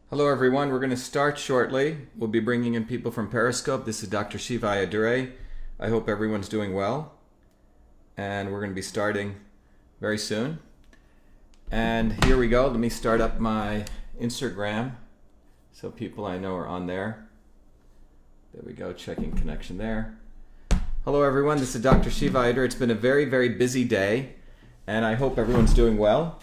Hello everyone, we're going to start shortly. We'll be bringing in people from Periscope. This is Dr. Shiva Ayyadurai. I hope everyone's doing well. And we're going to be starting very soon. And here we go. Let me start up my Instagram so people I know are on there. There we go, checking connection there. Hello everyone, this is Dr. Shiva Ayyadurai. It's been a very, very busy day and I hope everyone's doing well.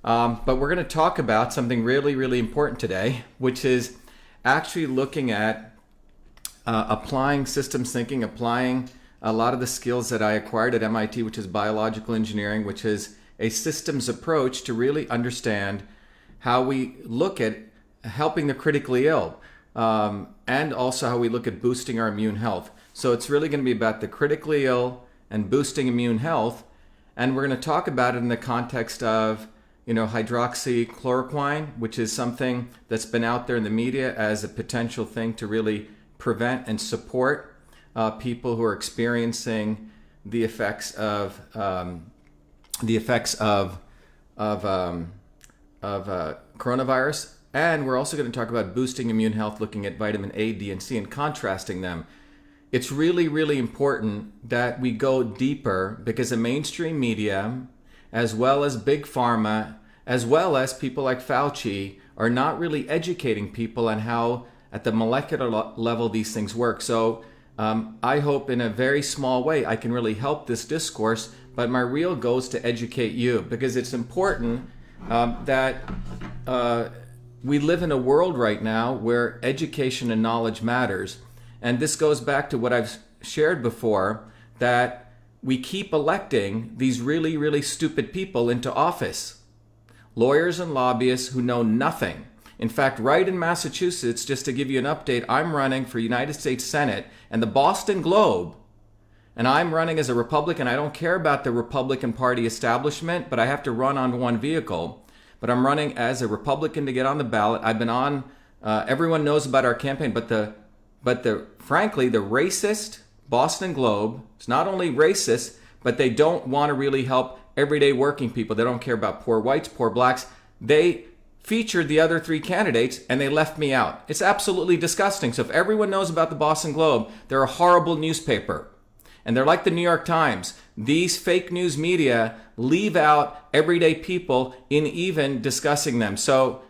But we're going to talk about something really, really important today, which is actually looking at applying systems thinking, applying a lot of the skills that I acquired at MIT, which is biological engineering, which is a systems approach to really understand how we look at helping the critically ill, and also how we look at boosting our immune health. So it's really going to be about the critically ill and boosting immune health. And we're going to talk about it in the context of hydroxychloroquine, which is something that's been out there in the media as a potential thing to really prevent and support people who are experiencing the effects of coronavirus. And we're also going to talk about boosting immune health, looking at vitamin A, D, and C, and contrasting them. It's really, really important that we go deeper because the mainstream media, as well as big pharma, as well as people like Fauci, are not really educating people on how, at the molecular level, these things work. So I hope in a very small way I can really help this discourse, but my real goal is to educate you because it's important that we live in a world right now where education and knowledge matters. And this goes back to what I've shared before, that we keep electing these really, really stupid people into office. Lawyers and lobbyists who know nothing. In fact, right in Massachusetts, just to give you an update, I'm running for United States Senate and the Boston Globe, and I'm running as a Republican. I don't care about the Republican Party establishment, but I have to run on one vehicle. But I'm running as a Republican to get on the ballot. I've been on, everyone knows about our campaign, but frankly, the racist Boston Globe is not only racist, but they don't want to really help everyday working people. They don't care about poor whites, poor blacks. They featured the other three candidates and they left me out. It's absolutely disgusting. So if everyone knows about the Boston Globe, they're a horrible newspaper. And they're like the New York Times. These fake news media leave out everyday people in even discussing them. So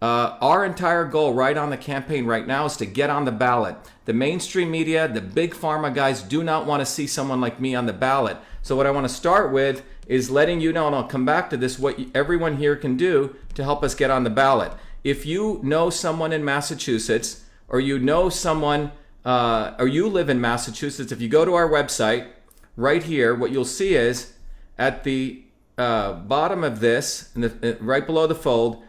our entire goal right on the campaign right now is to get on the ballot. The mainstream media, the big pharma guys do not want to see someone like me on the ballot. So what I want to start with is letting you know, and I'll come back to this, what everyone here can do to help us get on the ballot. If you know someone in Massachusetts, or you know someone, or you live in Massachusetts, if you go to our website right here, what you'll see is at the bottom of this, right below the fold,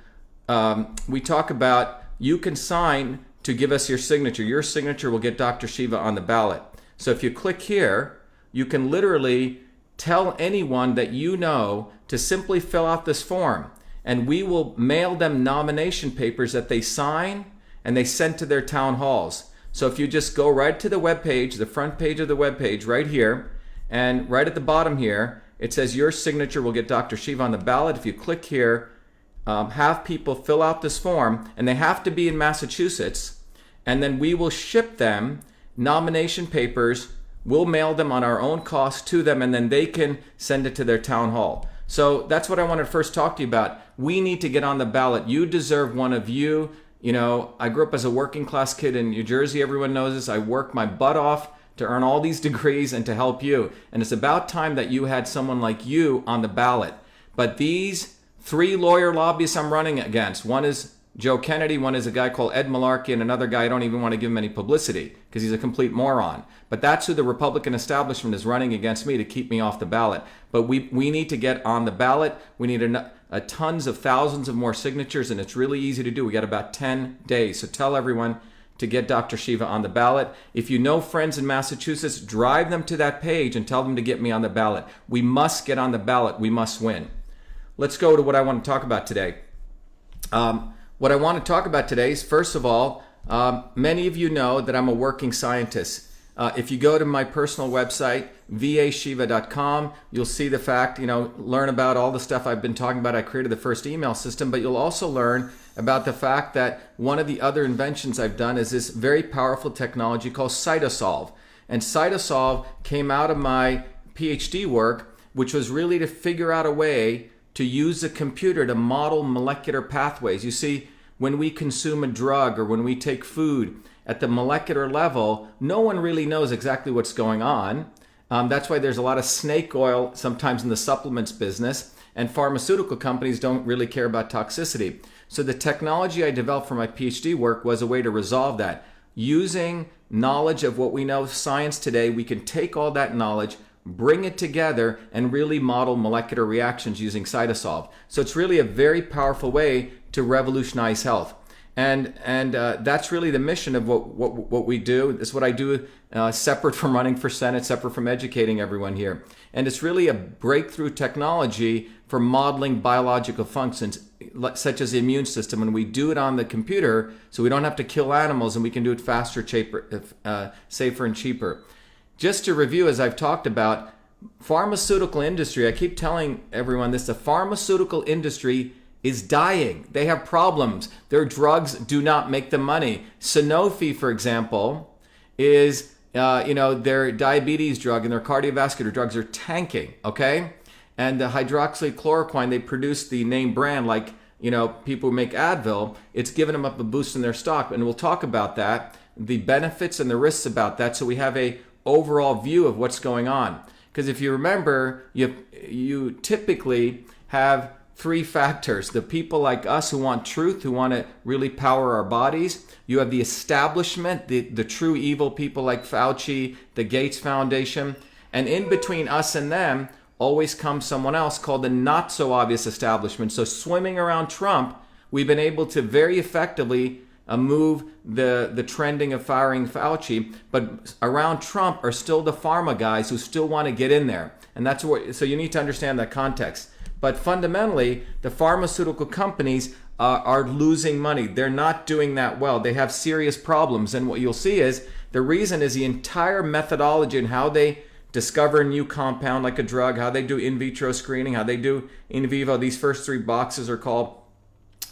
we talk about you can sign to give us your signature. Your signature will get Dr. Shiva on the ballot. So if you click here, you can literally tell anyone that you know to simply fill out this form, and we will mail them nomination papers that they sign and they send to their town halls. So if you just go right to the webpage, the front page of the webpage right here, and right at the bottom here, it says your signature will get Dr. Shiva on the ballot. If you click here, have people fill out this form, and they have to be in Massachusetts, and then we will ship them nomination papers. We'll mail them on our own cost to them, and then they can send it to their town hall. So that's what I want to first talk to you about. We need to get on the ballot. You deserve one of you. You know, I grew up as a working class kid in New Jersey. Everyone knows this. I worked my butt off to earn all these degrees and to help you. And it's about time that you had someone like you on the ballot. But these three lawyer lobbyists I'm running against, one is Joe Kennedy, one is a guy called Ed Malarkey, and another guy I don't even want to give him any publicity because he's a complete moron. But that's who the Republican establishment is running against me to keep me off the ballot. But we need to get on the ballot. We need tons of thousands of more signatures, and it's really easy to do. We got about 10 days. So tell everyone to get Dr. Shiva on the ballot. If you know friends in Massachusetts, drive them to that page and tell them to get me on the ballot. We must get on the ballot. We must win. Let's go to what I want to talk about today. What I want to talk about today is, first of all, many of you know that I'm a working scientist. If you go to my personal website, vashiva.com, you'll see the fact, learn about all the stuff I've been talking about. I created the first email system, but you'll also learn about the fact that one of the other inventions I've done is this very powerful technology called Cytosolve. And Cytosolve came out of my PhD work, which was really to figure out a way to use a computer to model molecular pathways. You see, when we consume a drug or when we take food at the molecular level, no one really knows exactly what's going on. That's why there's a lot of snake oil sometimes in the supplements business, and pharmaceutical companies don't really care about toxicity. So the technology I developed for my PhD work was a way to resolve that. Using knowledge of what we know of science today, we can take all that knowledge, bring it together, and really model molecular reactions using Cytosolve. So it's really a very powerful way to revolutionize health. And that's really the mission of what we do. It's what I do separate from running for Senate, separate from educating everyone here. And it's really a breakthrough technology for modeling biological functions, such as the immune system. And we do it on the computer, so we don't have to kill animals, and we can do it faster, safer, and cheaper. Just to review, as I've talked about, pharmaceutical industry, I keep telling everyone this, the pharmaceutical industry is dying. They have problems. Their drugs do not make them money. Sanofi, for example, is, their diabetes drug and their cardiovascular drugs are tanking, okay? And the hydroxychloroquine, they produce the name brand like, people who make Advil, it's given them up a boost in their stock. And we'll talk about that, the benefits and the risks about that, so we have a overall view of what's going on. Because if you remember, you typically have three factors. The people like us who want truth, who want to really power our bodies. You have the establishment, the true evil people like Fauci, the Gates Foundation. And in between us and them always comes someone else called the not so obvious establishment. So swimming around Trump, we've been able to very effectively move the trending of firing Fauci, but around Trump are still the pharma guys who still want to get in there. And that's so you need to understand that context. But fundamentally, the pharmaceutical companies are losing money. They're not doing that well. They have serious problems. And what you'll see is the reason is the entire methodology and how they discover a new compound like a drug, how they do in vitro screening, how they do in vivo. These first three boxes are called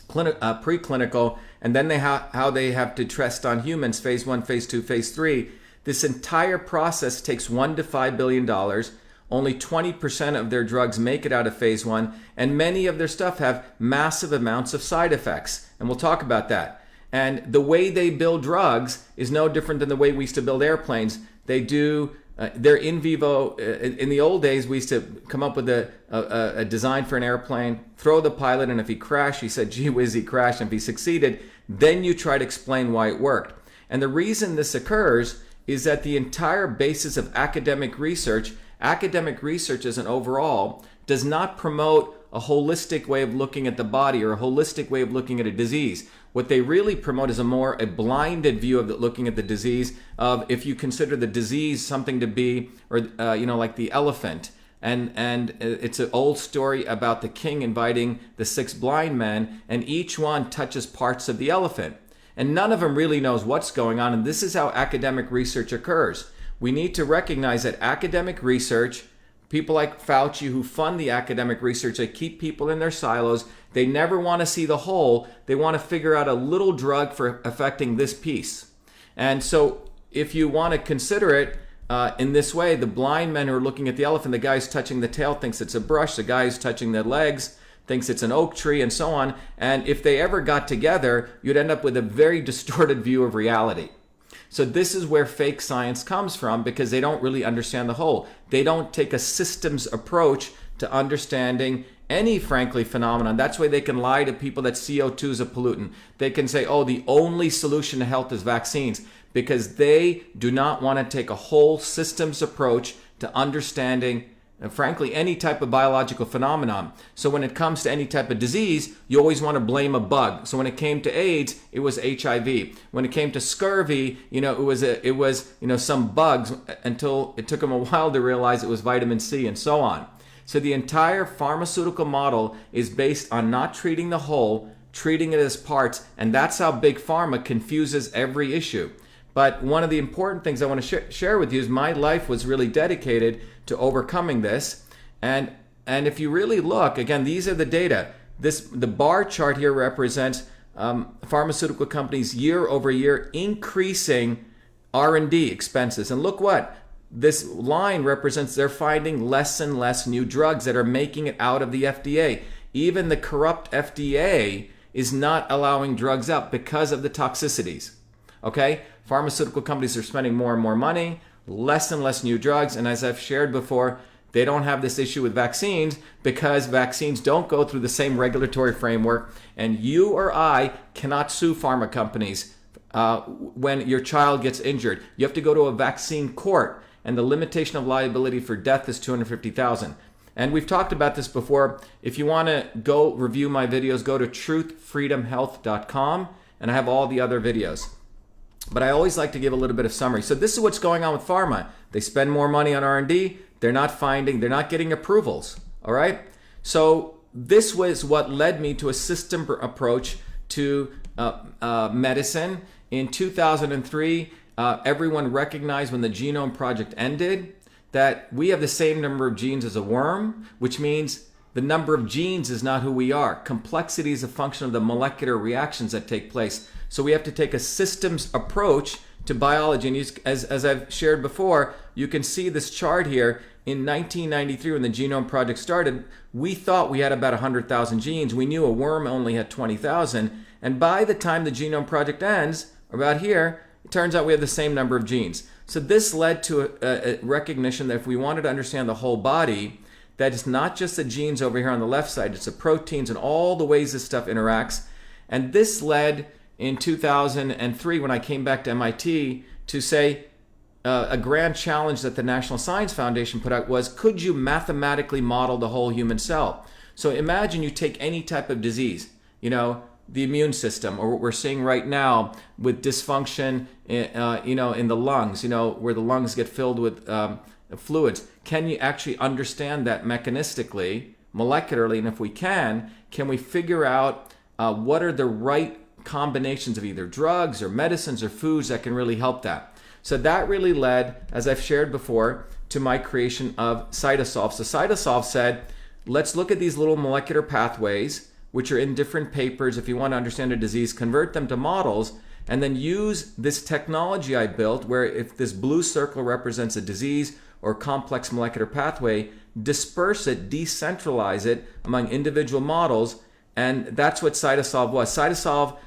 preclinical, and then how they have to test on humans, phase 1, phase 2, phase 3. This entire process takes $1 to $5 billion. Only 20% of their drugs make it out of phase 1, and many of their stuff have massive amounts of side effects. And we'll talk about that. And the way they build drugs is no different than the way we used to build airplanes. They do they're in vivo. In the old days, we used to come up with a design for an airplane, throw the pilot, and if he crashed, he said, gee whiz, he crashed. And if he succeeded, then you try to explain why it worked. And the reason this occurs is that the entire basis of academic research as an overall, does not promote a holistic way of looking at the body or a holistic way of looking at a disease. What they really promote is a blinded view of looking at the disease, of if you consider the disease something to be, or like the elephant. And it's an old story about the king inviting the 6 blind men, and each one touches parts of the elephant. And none of them really knows what's going on, and this is how academic research occurs. We need to recognize that academic research, people like Fauci who fund the academic research, they keep people in their silos. They never want to see the whole. They want to figure out a little drug for affecting this piece. And so if you want to consider it in this way, the blind men who are looking at the elephant, the guy who's touching the tail thinks it's a brush, the guy who's touching the legs thinks it's an oak tree, and so on. And if they ever got together, you'd end up with a very distorted view of reality. So this is where fake science comes from, because they don't really understand the whole. They don't take a systems approach to understanding any, frankly, phenomenon. That's why they can lie to people that CO2 is a pollutant. They can say, oh, the only solution to health is vaccines, because they do not want to take a whole systems approach to understanding, frankly, any type of biological phenomenon. So when it comes to any type of disease, you always want to blame a bug. So when it came to AIDS, it was HIV. When it came to scurvy, it was some bugs, until it took them a while to realize it was vitamin C, and so on. So the entire pharmaceutical model is based on not treating the whole, treating it as parts, and that's how big pharma confuses every issue. But one of the important things I want to share with you is my life was really dedicated to overcoming this. And if you really look, again, these are the data. The bar chart here represents pharmaceutical companies year over year increasing R&D expenses. And look what? This line represents they're finding less and less new drugs that are making it out of the FDA. Even the corrupt FDA is not allowing drugs out because of the toxicities. Okay? Pharmaceutical companies are spending more and more money, less and less new drugs. And as I've shared before, they don't have this issue with vaccines because vaccines don't go through the same regulatory framework. And you or I cannot sue pharma companies when your child gets injured. You have to go to a vaccine court, and the limitation of liability for death is $250,000. And we've talked about this before. If you want to go review my videos, go to truthfreedomhealth.com, and I have all the other videos. But I always like to give a little bit of summary. So this is what's going on with pharma. They spend more money on R&D. They're not getting approvals. All right. So this was what led me to a system approach to medicine. In 2003, everyone recognized when the Genome Project ended that we have the same number of genes as a worm, which means the number of genes is not who we are. Complexity is a function of the molecular reactions that take place. So we have to take a systems approach to biology. And as I've shared before, you can see this chart here. In 1993, when the Genome Project started, we thought we had about 100,000 genes. We knew a worm only had 20,000. And by the time the Genome Project ends, about here, it turns out we have the same number of genes. So this led to a recognition that if we wanted to understand the whole body, that it's not just the genes over here on the left side, it's the proteins and all the ways this stuff interacts. And this led in 2003, when I came back to MIT, to say a grand challenge that the National Science Foundation put out was, could you mathematically model the whole human cell? So imagine you take any type of disease, the immune system, or what we're seeing right now with dysfunction, in the lungs, where the lungs get filled with fluids. Can you actually understand that mechanistically, molecularly? And if we can we figure out what are the right combinations of either drugs or medicines or foods that can really help that? So that really led, as I've shared before, to my creation of Cytosolve. So Cytosolve said, let's look at these little molecular pathways, which are in different papers. If you want to understand a disease, convert them to models, and then use this technology I built, where if this blue circle represents a disease or complex molecular pathway, disperse it, decentralize it among individual models. And that's what Cytosolve was. Cytosolve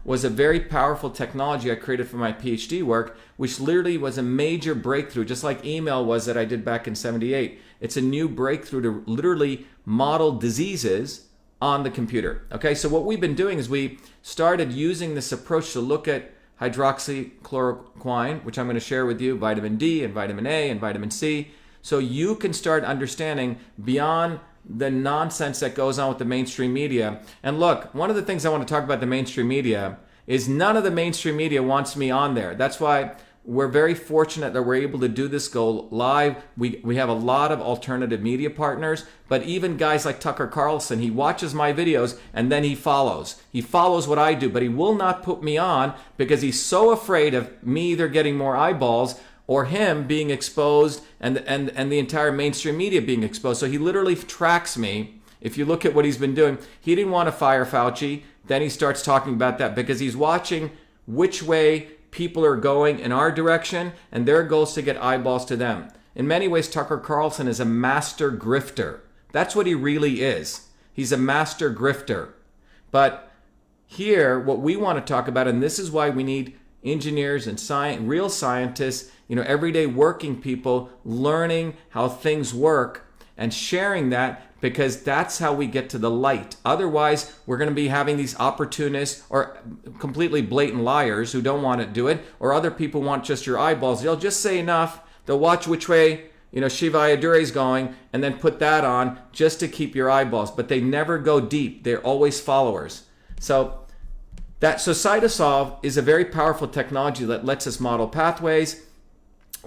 was a very powerful technology I created for my PhD work, which literally was a major breakthrough, just like email was that I did back in '78. It's a new breakthrough to literally model diseases on the computer. Okay, so what we've been doing is we started using this approach to look at hydroxychloroquine, which I'm going to share with you, vitamin D and vitamin A and vitamin C, so you can start understanding beyond the nonsense that goes on with the mainstream media. And look, one of the things I want to talk about the mainstream media is none of the mainstream media wants me on there. That's why we're very fortunate that we're able to do this, go live. We have a lot of alternative media partners, but even guys like Tucker Carlson, he watches my videos and then he follows. He follows what I do, but he will not put me on because he's so afraid of me either getting more eyeballs or him being exposed and the entire mainstream media being exposed. So he literally tracks me. If you look at what he's been doing, he didn't want to fire Fauci. Then he starts talking about that because he's watching which way people are going in our direction, and their goal is to get eyeballs to them. In many ways, Tucker Carlson is a master grifter. That's what he really is. He's a master grifter. But here, what we want to talk about, and this is why we need engineers and real scientists, everyday working people learning how things work and sharing that, because that's how we get to the light. Otherwise, we're going to be having these opportunists or completely blatant liars who don't want to do it, or other people want just your eyeballs. They'll just say enough. They'll watch which way, Shiva Ayyadurai is going and then put that on just to keep your eyeballs. But they never go deep. They're always followers. So Cytosolve is a very powerful technology that lets us model pathways.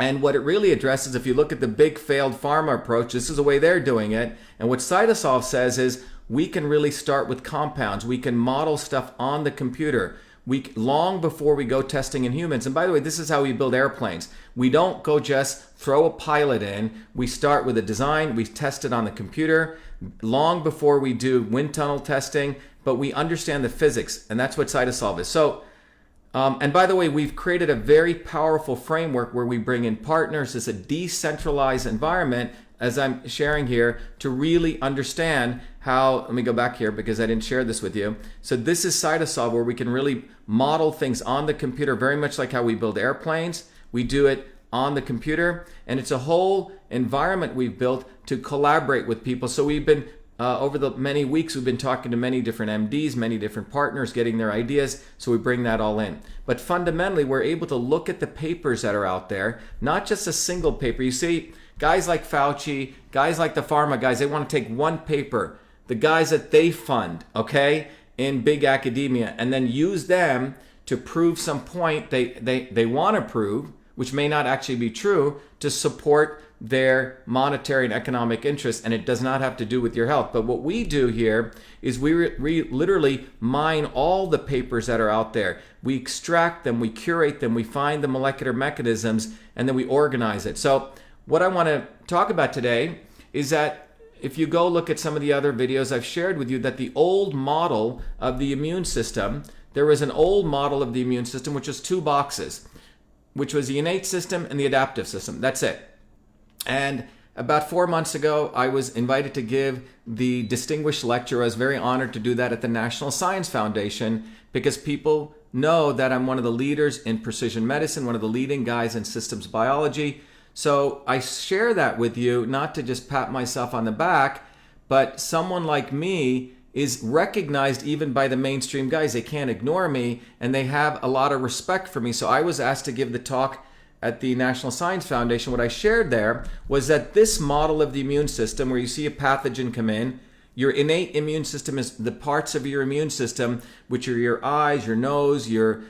And what it really addresses, if you look at the big failed pharma approach, this is the way they're doing it. And what Cytosolve says is we can really start with compounds. We can model stuff on the computer long before we go testing in humans. And by the way, this is how we build airplanes. We don't go just throw a pilot in. We start with a design. We test it on the computer long before we do wind tunnel testing. but we understand the physics, and that's what Cytosolve is. So, and by the way, we've created a very powerful framework where we bring in partners. It's a decentralized environment, as I'm sharing here, to really understand how, let me go back here because I didn't share this with you. So this is Cytosolve, where we can really model things on the computer, very much like how we build airplanes. We do it on the computer, and it's a whole environment we've built to collaborate with people. So we've been, over the many weeks, we've been talking to many different MDs, many different partners, getting their ideas, so we bring that all in. But fundamentally, we're able to look at the papers that are out there, not just a single paper. You see, guys like Fauci, guys like the pharma guys, they want to take one paper, the guys that they fund, okay, in big academia, and then use them to prove some point they want to prove, which may not actually be true, to support their monetary and economic interests, and it does not have to do with your health. But what we do here is we literally mine all the papers that are out there. We extract them, we curate them, we find the molecular mechanisms, and then we organize it. So what I want to talk about today is that if you go look at some of the other videos I've shared with you, that the old model of the immune system, there was an old model of the immune system which was two boxes, which was the innate system and the adaptive system. That's it. And about 4 months ago, I was invited to give the distinguished lecture. I was very honored to do that at the National Science Foundation, because people know that I'm one of the leaders in precision medicine, one of the leading guys in systems biology. So I share that with you, not to just pat myself on the back, but someone like me is recognized even by the mainstream guys. They can't ignore me, and they have a lot of respect for me. So I was asked to give the talk at the National Science Foundation. What I shared there was that this model of the immune system, where you see a pathogen come in, your innate immune system is the parts of your immune system, which are your eyes, your nose, your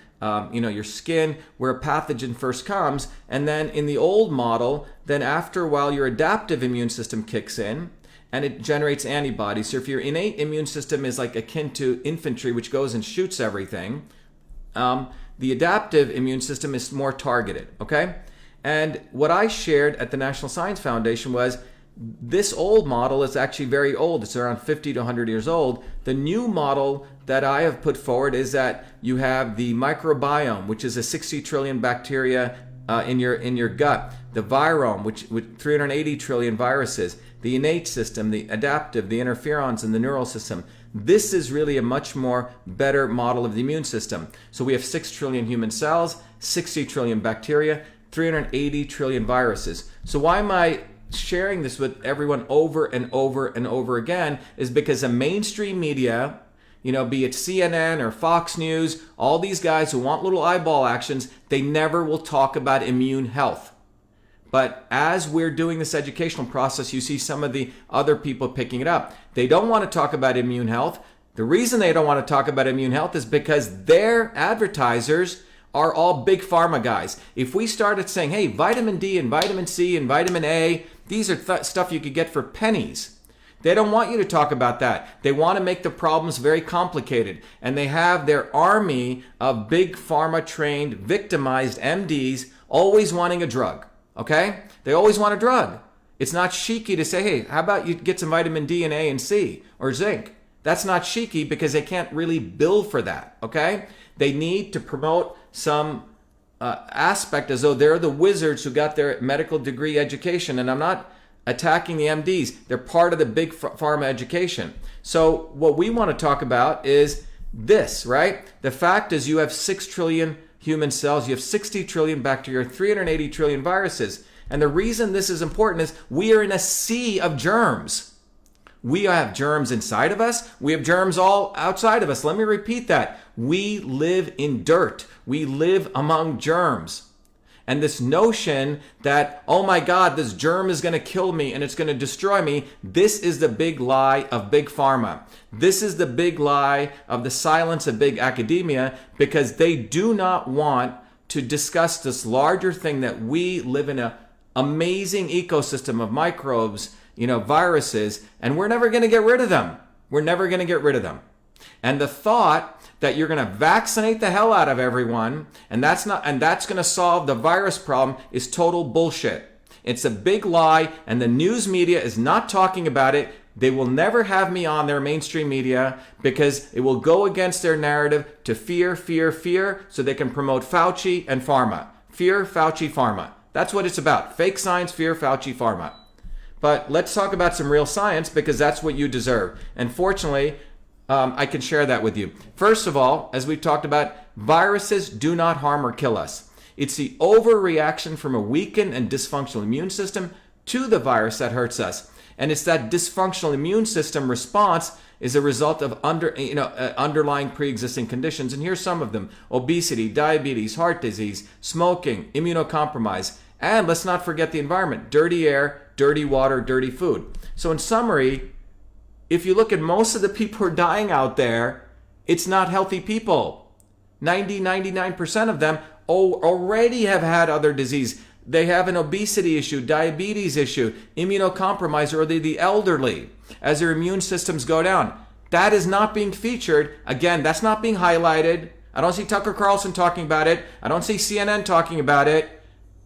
skin, where a pathogen first comes. And then in the old model, then after a while, your adaptive immune system kicks in, and it generates antibodies. So if your innate immune system is like akin to infantry, which goes and shoots everything, the adaptive immune system is more targeted, okay? And what I shared at the National Science Foundation was this old model is actually very old. It's around 50 to 100 years old. The new model that I have put forward is that you have the microbiome, which is a 60 trillion bacteria in your gut, the virome, which with 380 trillion viruses, the innate system, the adaptive, the interferons, and the neural system. This is really a much more better model of the immune system. So we have 6 trillion human cells, 60 trillion bacteria, 380 trillion viruses. So why am I sharing this with everyone over and over and over again? Is because the mainstream media, be it CNN or Fox News, all these guys who want little eyeball actions, they never will talk about immune health. But as we're doing this educational process, you see some of the other people picking it up. They don't want to talk about immune health. The reason they don't want to talk about immune health is because their advertisers are all big pharma guys. If we started saying, hey, vitamin D and vitamin C and vitamin A, these are stuff you could get for pennies. They don't want you to talk about that. They want to make the problems very complicated. And they have their army of big pharma trained, victimized MDs always wanting a drug. Okay? They always want a drug. It's not chic to say, hey, how about you get some vitamin D and A and C or zinc? That's not chic because they can't really bill for that. Okay? They need to promote some aspect as though they're the wizards who got their medical degree education. And I'm not attacking the MDs. They're part of the big pharma education. So what we want to talk about is this, right? The fact is you have 6 trillion human cells, you have 60 trillion bacteria, 380 trillion viruses. And the reason this is important is we are in a sea of germs. We have germs inside of us. We have germs all outside of us. Let me repeat that. We live in dirt. We live among germs. And this notion that, oh my God, this germ is going to kill me and it's going to destroy me, this is the big lie of big pharma. This is the big lie of the silence of big academia, because they do not want to discuss this larger thing that we live in an amazing ecosystem of microbes, viruses, and we're never going to get rid of them. We're never going to get rid of them. And the thought that you're going to vaccinate the hell out of everyone and that's going to solve the virus problem is total bullshit. It's a big lie, and the news media is not talking about it. They will never have me on their mainstream media because it will go against their narrative to fear, fear, fear, so they can promote Fauci and pharma. Fear, Fauci, pharma. That's what it's about. Fake science, fear, Fauci, pharma. But let's talk about some real science because that's what you deserve. And fortunately, I can share that with you. First of all, as we've talked about, viruses do not harm or kill us. It's the overreaction from a weakened and dysfunctional immune system to the virus that hurts us. And it's that dysfunctional immune system response is a result of underlying pre-existing conditions. And here's some of them: obesity, diabetes, heart disease, smoking, immunocompromise, and let's not forget the environment: dirty air, dirty water, dirty food. So in summary, if you look at most of the people who are dying out there, it's not healthy people. 99% of them already have had other disease. They have an obesity issue, diabetes issue, immunocompromised, or they're the elderly as their immune systems go down. That is not being featured. Again, that's not being highlighted. I don't see Tucker Carlson talking about it. I don't see CNN talking about it.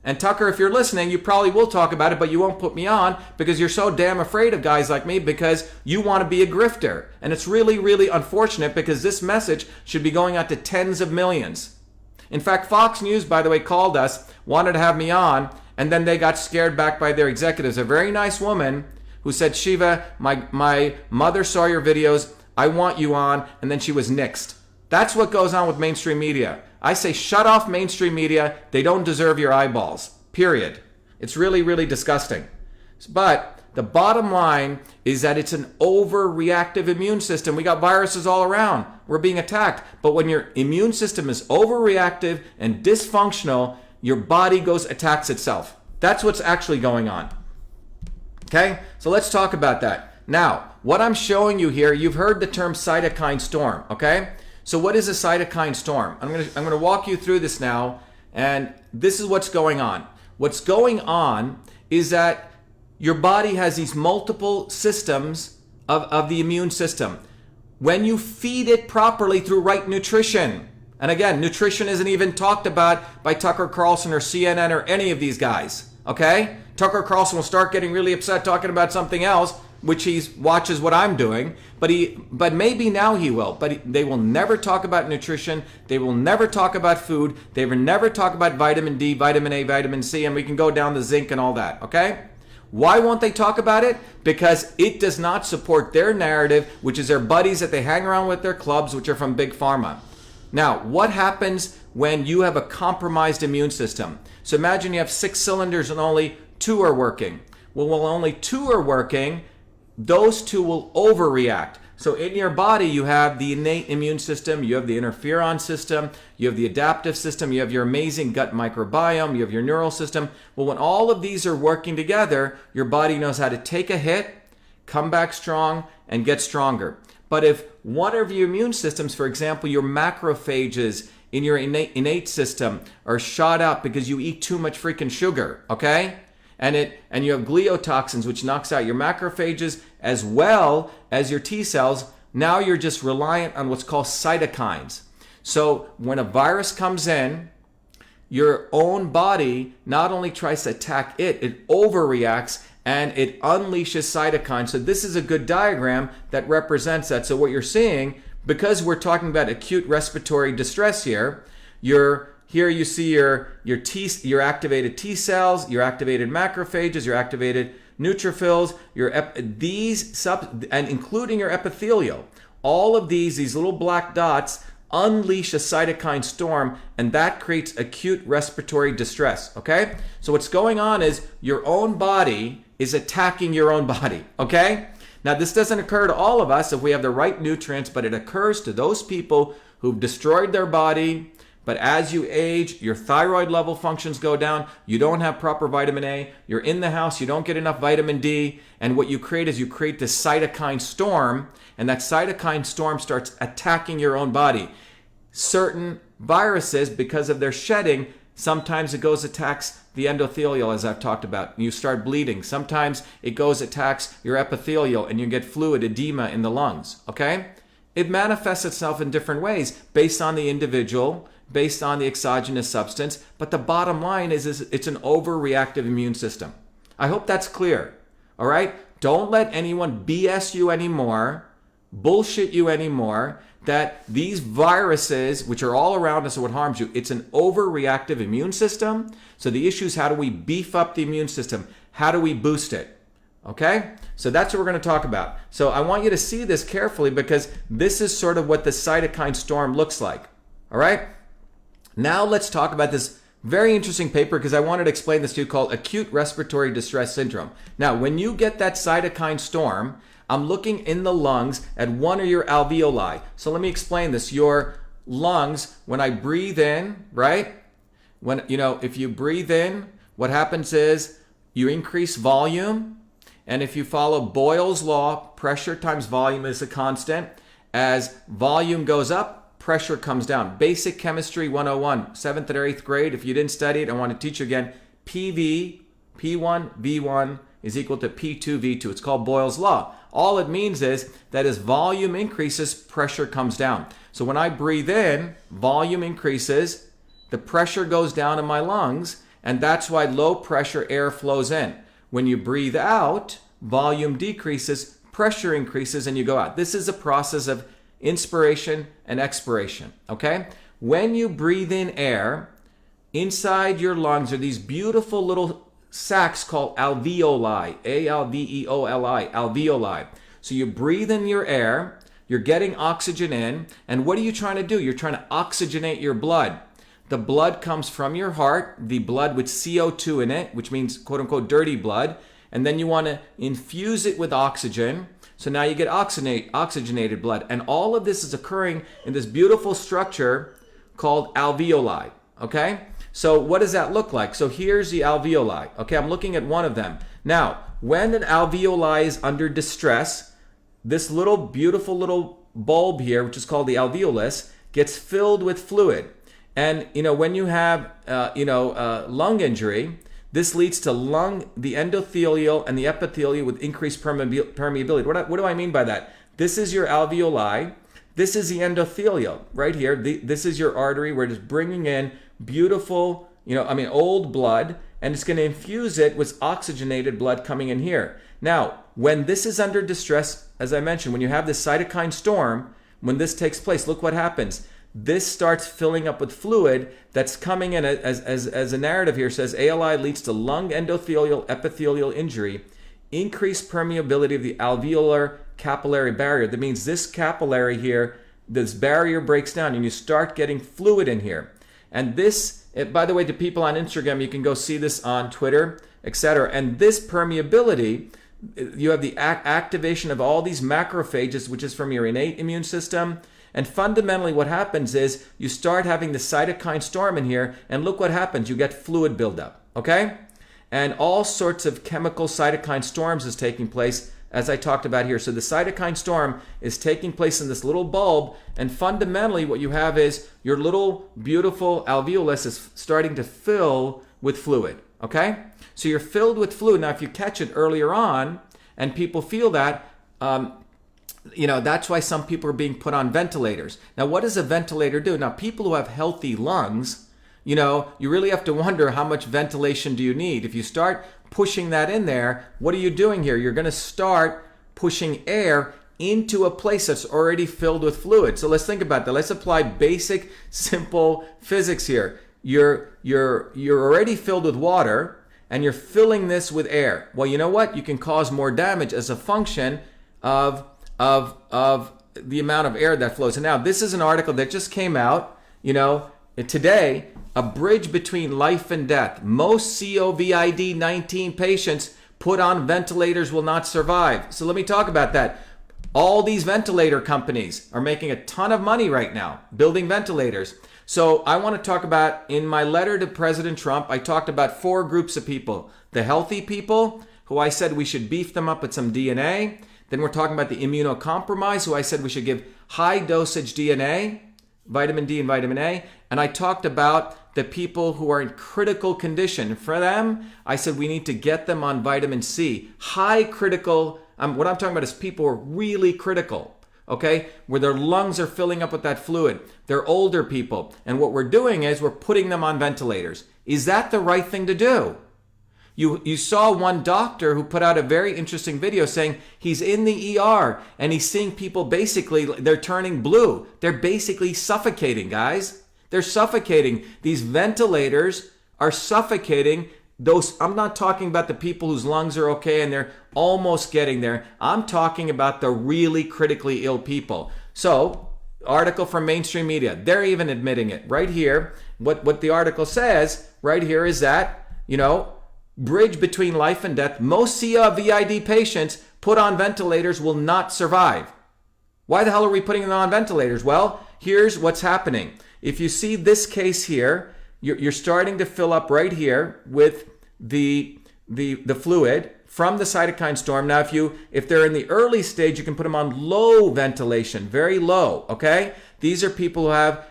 And Tucker, if you're listening, you probably will talk about it, but you won't put me on because you're so damn afraid of guys like me because you want to be a grifter. And it's really, really unfortunate because this message should be going out to tens of millions. In fact, Fox News, by the way, called us, wanted to have me on, and then they got scared back by their executives. A very nice woman who said, Shiva, my mother saw your videos, I want you on, and then she was nixed. That's what goes on with mainstream media. I say shut off mainstream media. They don't deserve your eyeballs. Period. It's really, really disgusting. But the bottom line is that it's an overreactive immune system. We got viruses all around. We're being attacked. But when your immune system is overreactive and dysfunctional, your body attacks itself. That's what's actually going on. Okay? So let's talk about that. Now, what I'm showing you here, you've heard the term cytokine storm, okay? So what is a cytokine storm? I'm going to walk you through this now, and this is what's going on. What's going on is that your body has these multiple systems of the immune system. When you feed it properly through right nutrition, and again, nutrition isn't even talked about by Tucker Carlson or CNN or any of these guys, okay? Tucker Carlson will start getting really upset talking about something else, which he watches what I'm doing, but maybe now he will. But they will never talk about nutrition. They will never talk about food. They will never talk about vitamin D, vitamin A, vitamin C, and we can go down the zinc and all that, okay? Why won't they talk about it? Because it does not support their narrative, which is their buddies that they hang around with, their clubs, which are from Big Pharma. Now, what happens when you have a compromised immune system? So imagine you have 6 cylinders and only 2 are working. Well, when only 2 are working, those 2 will overreact. So in your body, you have the innate immune system, you have the interferon system, you have the adaptive system, you have your amazing gut microbiome, you have your neural system. Well, when all of these are working together, your body knows how to take a hit, come back strong, and get stronger. But if one of your immune systems, for example, your macrophages in your innate system are shot up because you eat too much freaking sugar, okay? And you have gliotoxins, which knocks out your macrophages as well as your T cells. Now you're just reliant on what's called cytokines. So when a virus comes in, your own body not only tries to attack it, it overreacts and it unleashes cytokines. So this is a good diagram that represents that. So what you're seeing, because we're talking about acute respiratory distress here, here you see your activated T cells, your activated macrophages, your activated neutrophils, and including your epithelial. All of these little black dots unleash a cytokine storm, and that creates acute respiratory distress, okay? So what's going on is your own body is attacking your own body, okay? Now, this doesn't occur to all of us if we have the right nutrients, but it occurs to those people who've destroyed their body. But as you age, your thyroid level functions go down. You don't have proper vitamin A. You're in the house. You don't get enough vitamin D. And what you create is this cytokine storm. And that cytokine storm starts attacking your own body. Certain viruses, because of their shedding, sometimes it attacks the endothelial, as I've talked about. You start bleeding. Sometimes it attacks your epithelial and you get fluid edema in the lungs. Okay? It manifests itself in different ways based on the individual, based on the exogenous substance, but the bottom line is it's an overreactive immune system. I hope that's clear, all right? Don't let anyone BS you anymore, bullshit you anymore, that these viruses, which are all around us, are what harms you. It's an overreactive immune system. So the issue is, how do we beef up the immune system? How do we boost it? Okay? So that's what we're going to talk about. So I want you to see this carefully, because this is sort of what the cytokine storm looks like. All right? Now let's talk about this very interesting paper, because I wanted to explain this to you, called acute respiratory distress syndrome. Now, when you get that cytokine storm, I'm looking in the lungs at one of your alveoli. So let me explain this. Your lungs, when I breathe in, right? If you breathe in, what happens is you increase volume. And if you follow Boyle's law, pressure times volume is a constant. As volume goes up, pressure comes down. Basic Chemistry 101, 7th or 8th grade. If you didn't study it, I want to teach you again. PV, P1, V1 is equal to P2, V2. It's called Boyle's law. All it means is that as volume increases, pressure comes down. So when I breathe in, volume increases, the pressure goes down in my lungs, and that's why low pressure air flows in. When you breathe out, volume decreases, pressure increases, and you go out. This is a process of inspiration and expiration, okay? When you breathe in air, inside your lungs are these beautiful little sacs called alveoli, A-L-V-E-O-L-I, alveoli. So you breathe in your air, you're getting oxygen in, and what are you trying to do? You're trying to oxygenate your blood. The blood comes from your heart, the blood with CO2 in it, which means quote-unquote dirty blood, and then you want to infuse it with oxygen. So now you get oxygenated blood, and all of this is occurring in this beautiful structure called alveoli, okay? So what does that look like? So here's the alveoli. Okay, I'm looking at one of them. Now, when an alveoli is under distress, this little beautiful little bulb here, which is called the alveolus, gets filled with fluid. And when you have lung injury, this leads to the endothelial and the epithelial with increased permeability. What do I mean by that? This is your alveoli. This is the endothelial right here. This is your artery. We're just bringing in beautiful, old blood, and it's going to infuse it with oxygenated blood coming in here. Now, when this is under distress, as I mentioned, when you have this cytokine storm, when this takes place, look what happens. This starts filling up with fluid that's coming in, as a narrative here says, ALI leads to lung endothelial epithelial injury, increased permeability of the alveolar capillary barrier. That means this capillary here, this barrier breaks down and you start getting fluid in here. And this, by the way, to people on Instagram, you can go see this on Twitter, etc. And this permeability, you have the activation of all these macrophages, which is from your innate immune system. And fundamentally what happens is you start having the cytokine storm in here, and look what happens. You get fluid buildup, okay? And all sorts of chemical cytokine storms is taking place, as I talked about here. So the cytokine storm is taking place in this little bulb, and fundamentally what you have is your little beautiful alveolus is starting to fill with fluid, okay? So you're filled with fluid. Now, if you catch it earlier on and people feel that, that's why some people are being put on ventilators. Now, what does a ventilator do? Now, people who have healthy lungs, you really have to wonder how much ventilation do you need. If you start pushing that in there, what are you doing here? You're going to start pushing air into a place that's already filled with fluid. So let's think about that. Let's apply basic, simple physics here. You're already filled with water, and you're filling this with air. Well, you know what? You can cause more damage as a function of the amount of air that flows. And now this is an article that just came out, today, a bridge between life and death. Most COVID-19 patients put on ventilators will not survive. So let me talk about that. All these ventilator companies are making a ton of money right now building ventilators. So I want to talk about, in my letter to President Trump, I talked about 4 groups of people. The healthy people, who I said we should beef them up with some DNA. Then we're talking about the immunocompromised, who I said we should give high dosage DNA, vitamin D and vitamin A. And I talked about the people who are in critical condition. For them, I said we need to get them on vitamin C. High critical, what I'm talking about is people who are really critical, okay? Where their lungs are filling up with that fluid. They're older people. And what we're doing is we're putting them on ventilators. Is that the right thing to do? You saw one doctor who put out a very interesting video saying he's in the ER and he's seeing people basically, they're turning blue. They're basically suffocating, guys. They're suffocating. These ventilators are suffocating those. I'm not talking about the people whose lungs are okay and they're almost getting there. I'm talking about the really critically ill people. So, article from mainstream media, they're even admitting it right here. What the article says right here is that, bridge between life and death, most COVID patients put on ventilators will not survive. Why the hell are we putting them on ventilators? Well, here's what's happening. If you see this case here, you're starting to fill up right here with the fluid from the cytokine storm. Now, if they're in the early stage, you can put them on low ventilation, very low, okay? These are people who have,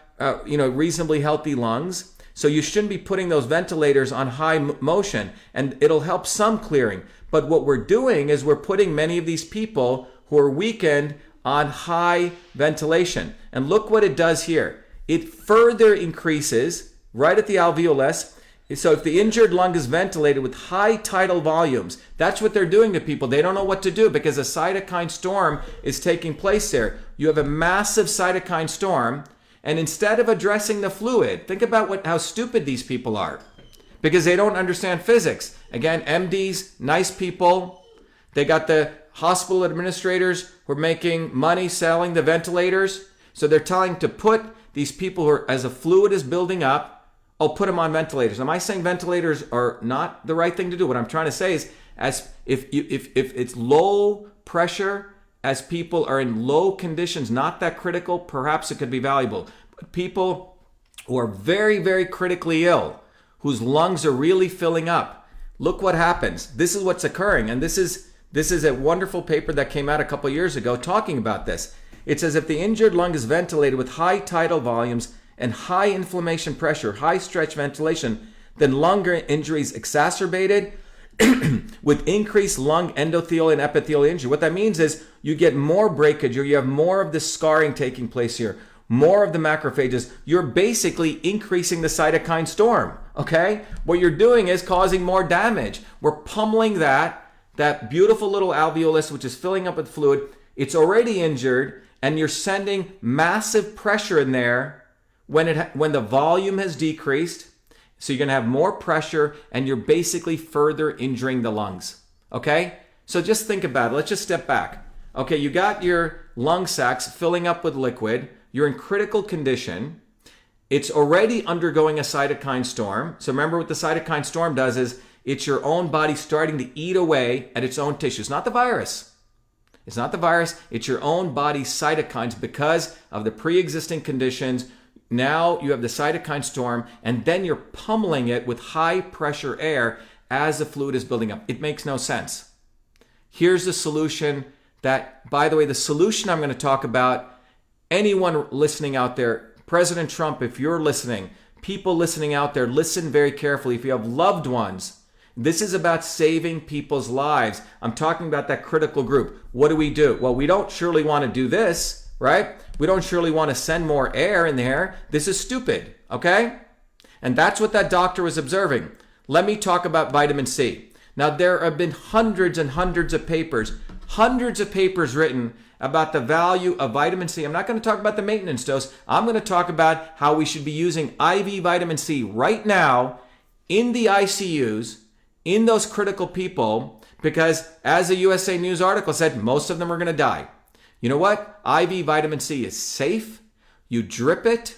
reasonably healthy lungs. So you shouldn't be putting those ventilators on high motion, and it'll help some clearing. But what we're doing is we're putting many of these people who are weakened on high ventilation. And look what it does here. It further increases right at the alveolus. So if the injured lung is ventilated with high tidal volumes, that's what they're doing to people. They don't know what to do because a cytokine storm is taking place there. You have a massive cytokine storm, and instead of addressing the fluid, think about how stupid these people are because they don't understand physics. Again, MDs, nice people. They got the hospital administrators who are making money selling the ventilators. So they're telling to put these people who are, as a fluid is building up, put them on ventilators. Am I saying ventilators are not the right thing to do? What I'm trying to say is, if it's low pressure, as people are in low conditions, not that critical, perhaps it could be valuable. But people who are very, very critically ill, whose lungs are really filling up, look what happens. This is what's occurring, and this is a wonderful paper that came out a couple years ago talking about this. It says if the injured lung is ventilated with high tidal volumes and high inflammation pressure, high stretch ventilation, then lung injury is exacerbated with increased lung endothelial and epithelial injury. What that means is you get more breakage, or you have more of the scarring taking place here, more of the macrophages. You're basically increasing the cytokine storm, okay? What you're doing is causing more damage. We're pummeling that beautiful little alveolus, which is filling up with fluid. It's already injured, and you're sending massive pressure in there when the volume has decreased. So you're going to have more pressure, and you're basically further injuring the lungs, okay? So just think about it. Let's just step back. Okay, you got your lung sacs filling up with liquid. You're in critical condition. It's already undergoing a cytokine storm. So remember what the cytokine storm does is it's your own body starting to eat away at its own tissues, not the virus. It's not the virus. It's your own body's cytokines because of the pre-existing conditions. Now you have the cytokine storm, and then you're pummeling it with high pressure air as the fluid is building up. It makes no sense. Here's the solution that, by the way, the solution I'm going to talk about, anyone listening out there, President Trump, if you're listening, people listening out there, listen very carefully. If you have loved ones, this is about saving people's lives. I'm talking about that critical group. What do? Well, we don't surely want to do this, right? We don't surely want to send more air in there. This is stupid, okay? And that's what that doctor was observing. Let me talk about vitamin C. Now, there have been hundreds and hundreds of papers written about the value of vitamin C. I'm not going to talk about the maintenance dose. I'm going to talk about how we should be using IV vitamin C right now in the ICUs, in those critical people, because as a USA News article said, most of them are going to die. You know what? IV vitamin C is safe. You drip it,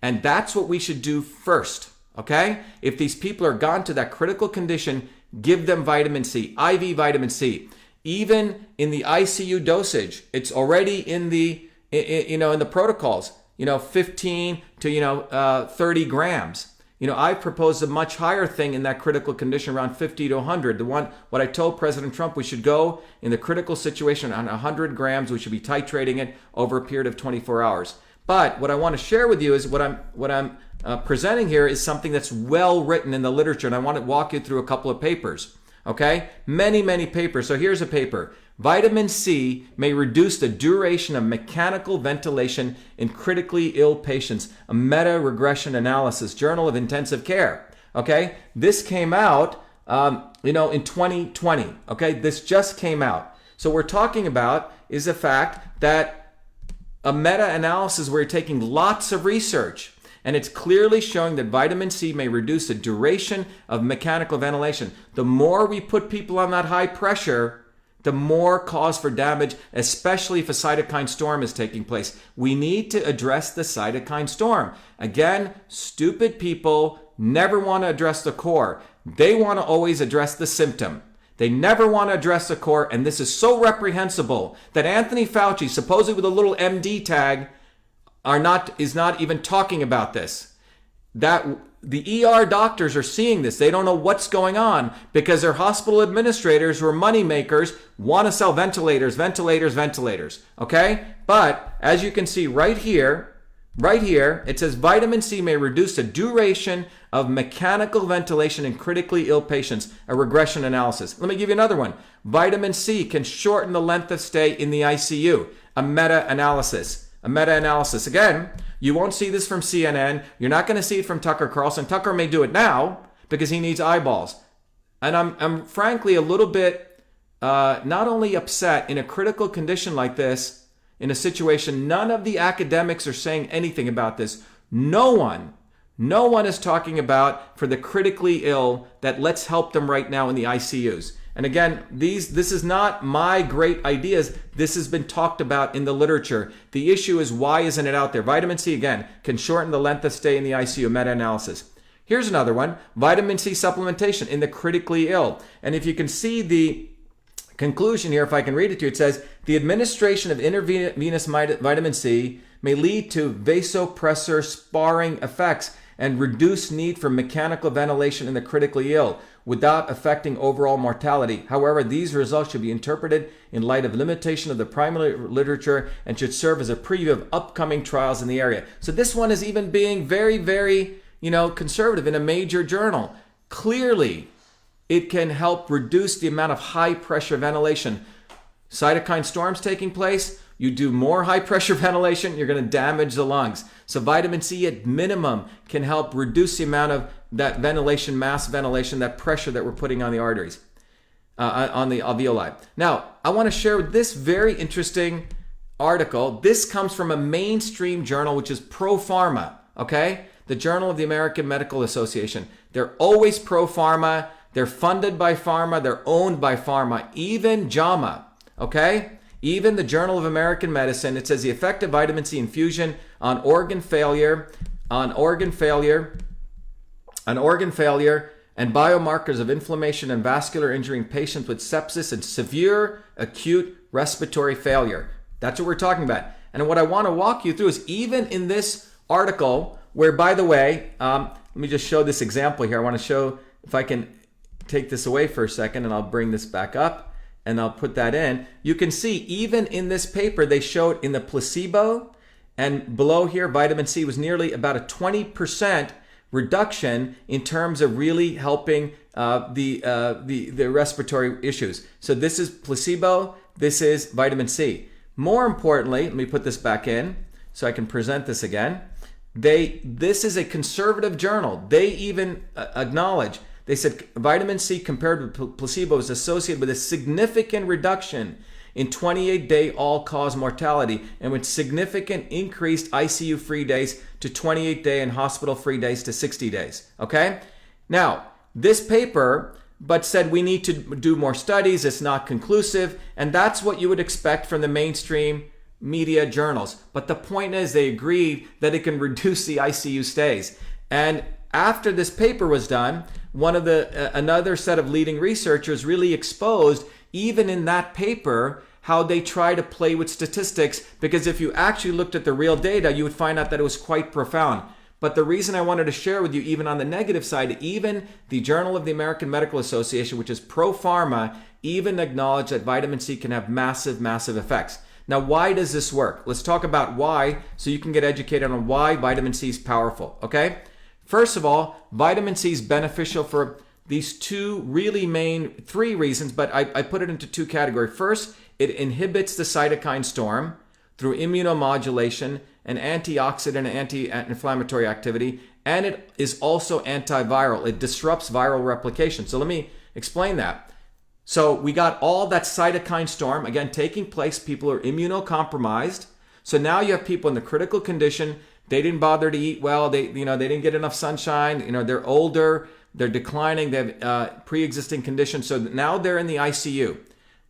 and that's what we should do first, okay? If these people are gone to that critical condition, give them vitamin C, IV vitamin C. Even in the ICU dosage, it's already in the in the protocols, 15 to 30 grams. I proposed a much higher thing in that critical condition, around 50 to 100. What I told President Trump, we should go in the critical situation on 100 grams. We should be titrating it over a period of 24 hours. But what I want to share with you is what I'm presenting here is something that's well written in the literature, and I want to walk you through a couple of papers. Okay, many papers. So here's a paper. Vitamin C may reduce the duration of mechanical ventilation in critically ill patients. A meta-regression analysis, Journal of Intensive Care. Okay, this came out in 2020. Okay, this just came out. So we're talking about is the fact that a meta-analysis where you're taking lots of research and it's clearly showing that vitamin C may reduce the duration of mechanical ventilation. The more we put people on that high pressure, the more cause for damage, especially if a cytokine storm is taking place. We need to address the cytokine storm. Again, stupid people never want to address the core. They want to always address the symptom. They never want to address the core, and this is so reprehensible that Anthony Fauci, supposedly with a little MD tag, is not even talking about this. That the ER doctors are seeing this. They don't know what's going on because their hospital administrators who are money makers want to sell ventilators. Okay? But as you can see right here, it says vitamin C may reduce the duration of mechanical ventilation in critically ill patients, a regression analysis. Let me give you another one. Vitamin C can shorten the length of stay in the ICU, a meta-analysis. Again, you won't see this from CNN. You're not going to see it from Tucker Carlson. Tucker may do it now because he needs eyeballs. And I'm frankly a little bit not only upset in a critical condition like this, in a situation, none of the academics are saying anything about this. No one is talking about for the critically ill that let's help them right now in the ICUs. And again, this is not my great ideas. This has been talked about in the literature. The issue is why isn't it out there? Vitamin C, again, can shorten the length of stay in the ICU, meta-analysis. Here's another one, vitamin C supplementation in the critically ill. And if you can see the conclusion here, if I can read it to you, it says, the administration of intravenous vitamin C may lead to vasopressor sparring effects and reduce need for mechanical ventilation in the critically ill without affecting overall mortality. However, these results should be interpreted in light of limitation of the primary literature and should serve as a preview of upcoming trials in the area. So this one is even being very, very, conservative in a major journal. Clearly, it can help reduce the amount of high pressure ventilation. Cytokine storms taking place, you do more high pressure ventilation, you're going to damage the lungs. So vitamin C at minimum can help reduce the amount of that ventilation, mass ventilation, that pressure that we're putting on the arteries, on the alveoli. Now, I want to share this very interesting article. This comes from a mainstream journal, which is pro-pharma, okay? The Journal of the American Medical Association. They're always pro-pharma. They're funded by pharma. They're owned by pharma. Even JAMA, okay? Even the Journal of American Medicine, it says the effect of vitamin C infusion on organ failure, and biomarkers of inflammation and vascular injury in patients with sepsis and severe acute respiratory failure. That's what we're talking about. And what I want to walk you through is even in this article, where, by the way, let me just show this example here. I want to show, if I can take this away for a second, and I'll bring this back up and I'll put that in. You can see even in this paper, they showed in the placebo and below here, vitamin C was nearly about a 20% reduction in terms of really helping the respiratory issues. So this is placebo, this is vitamin C. More importantly, let me put this back in so I can present this again. This is a conservative journal. They even acknowledge, they said vitamin C compared with placebo is associated with a significant reduction in 28-day all-cause mortality and with significant increased ICU-free days to 28-day and hospital-free days to 60 days, okay? Now, this paper, but said we need to do more studies, it's not conclusive, and that's what you would expect from the mainstream media journals. But the point is they agreed that it can reduce the ICU stays. And after this paper was done, another set of leading researchers really exposed, even in that paper, how they try to play with statistics, because if you actually looked at the real data, you would find out that it was quite profound. But the reason I wanted to share with you, even on the negative side, even the Journal of the American Medical Association, which is pro-pharma, even acknowledged that vitamin C can have massive, massive effects. Now, why does this work? Let's talk about why, so you can get educated on why vitamin C is powerful, okay? First of all, vitamin C is beneficial for these three reasons, but I put it into two categories. First, it inhibits the cytokine storm through immunomodulation and antioxidant and anti-inflammatory activity. and it is also antiviral. It disrupts viral replication. So let me explain that. So we got all that cytokine storm, again, taking place. People are immunocompromised. So now you have people in the critical condition. They didn't bother to eat well. They didn't get enough sunshine. They're older. They're declining. They have pre-existing conditions. So now they're in the ICU.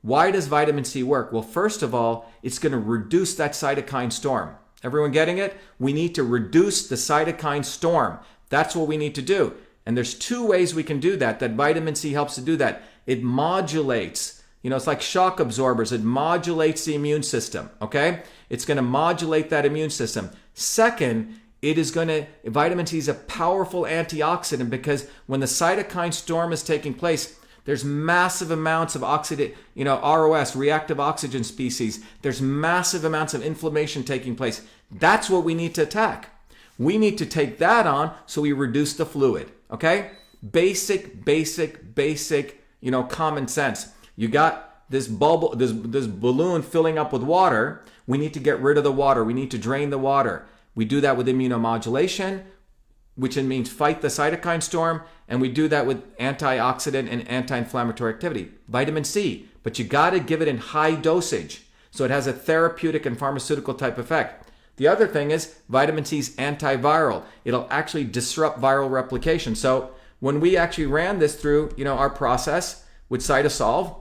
Why does vitamin C work? Well, first of all, it's going to reduce that cytokine storm. Everyone getting it? We need to reduce the cytokine storm. That's what we need to do. And there's two ways we can do that vitamin C helps to do that. It modulates, it's like shock absorbers. It modulates the immune system, okay? It's going to modulate that immune system. Second, vitamin C is a powerful antioxidant because when the cytokine storm is taking place, there's massive amounts of ROS, reactive oxygen species. There's massive amounts of inflammation taking place. That's what we need to attack. We need to take that on so we reduce the fluid, okay? Basic, common sense. You got this bubble, this balloon filling up with water. We need to get rid of the water. We need to drain the water. We do that with immunomodulation, which means fight the cytokine storm, and we do that with antioxidant and anti-inflammatory activity. Vitamin C, but you got to give it in high dosage, so it has a therapeutic and pharmaceutical type effect. The other thing is vitamin C is antiviral. It'll actually disrupt viral replication. So when we actually ran this through, our process with Cytosolve,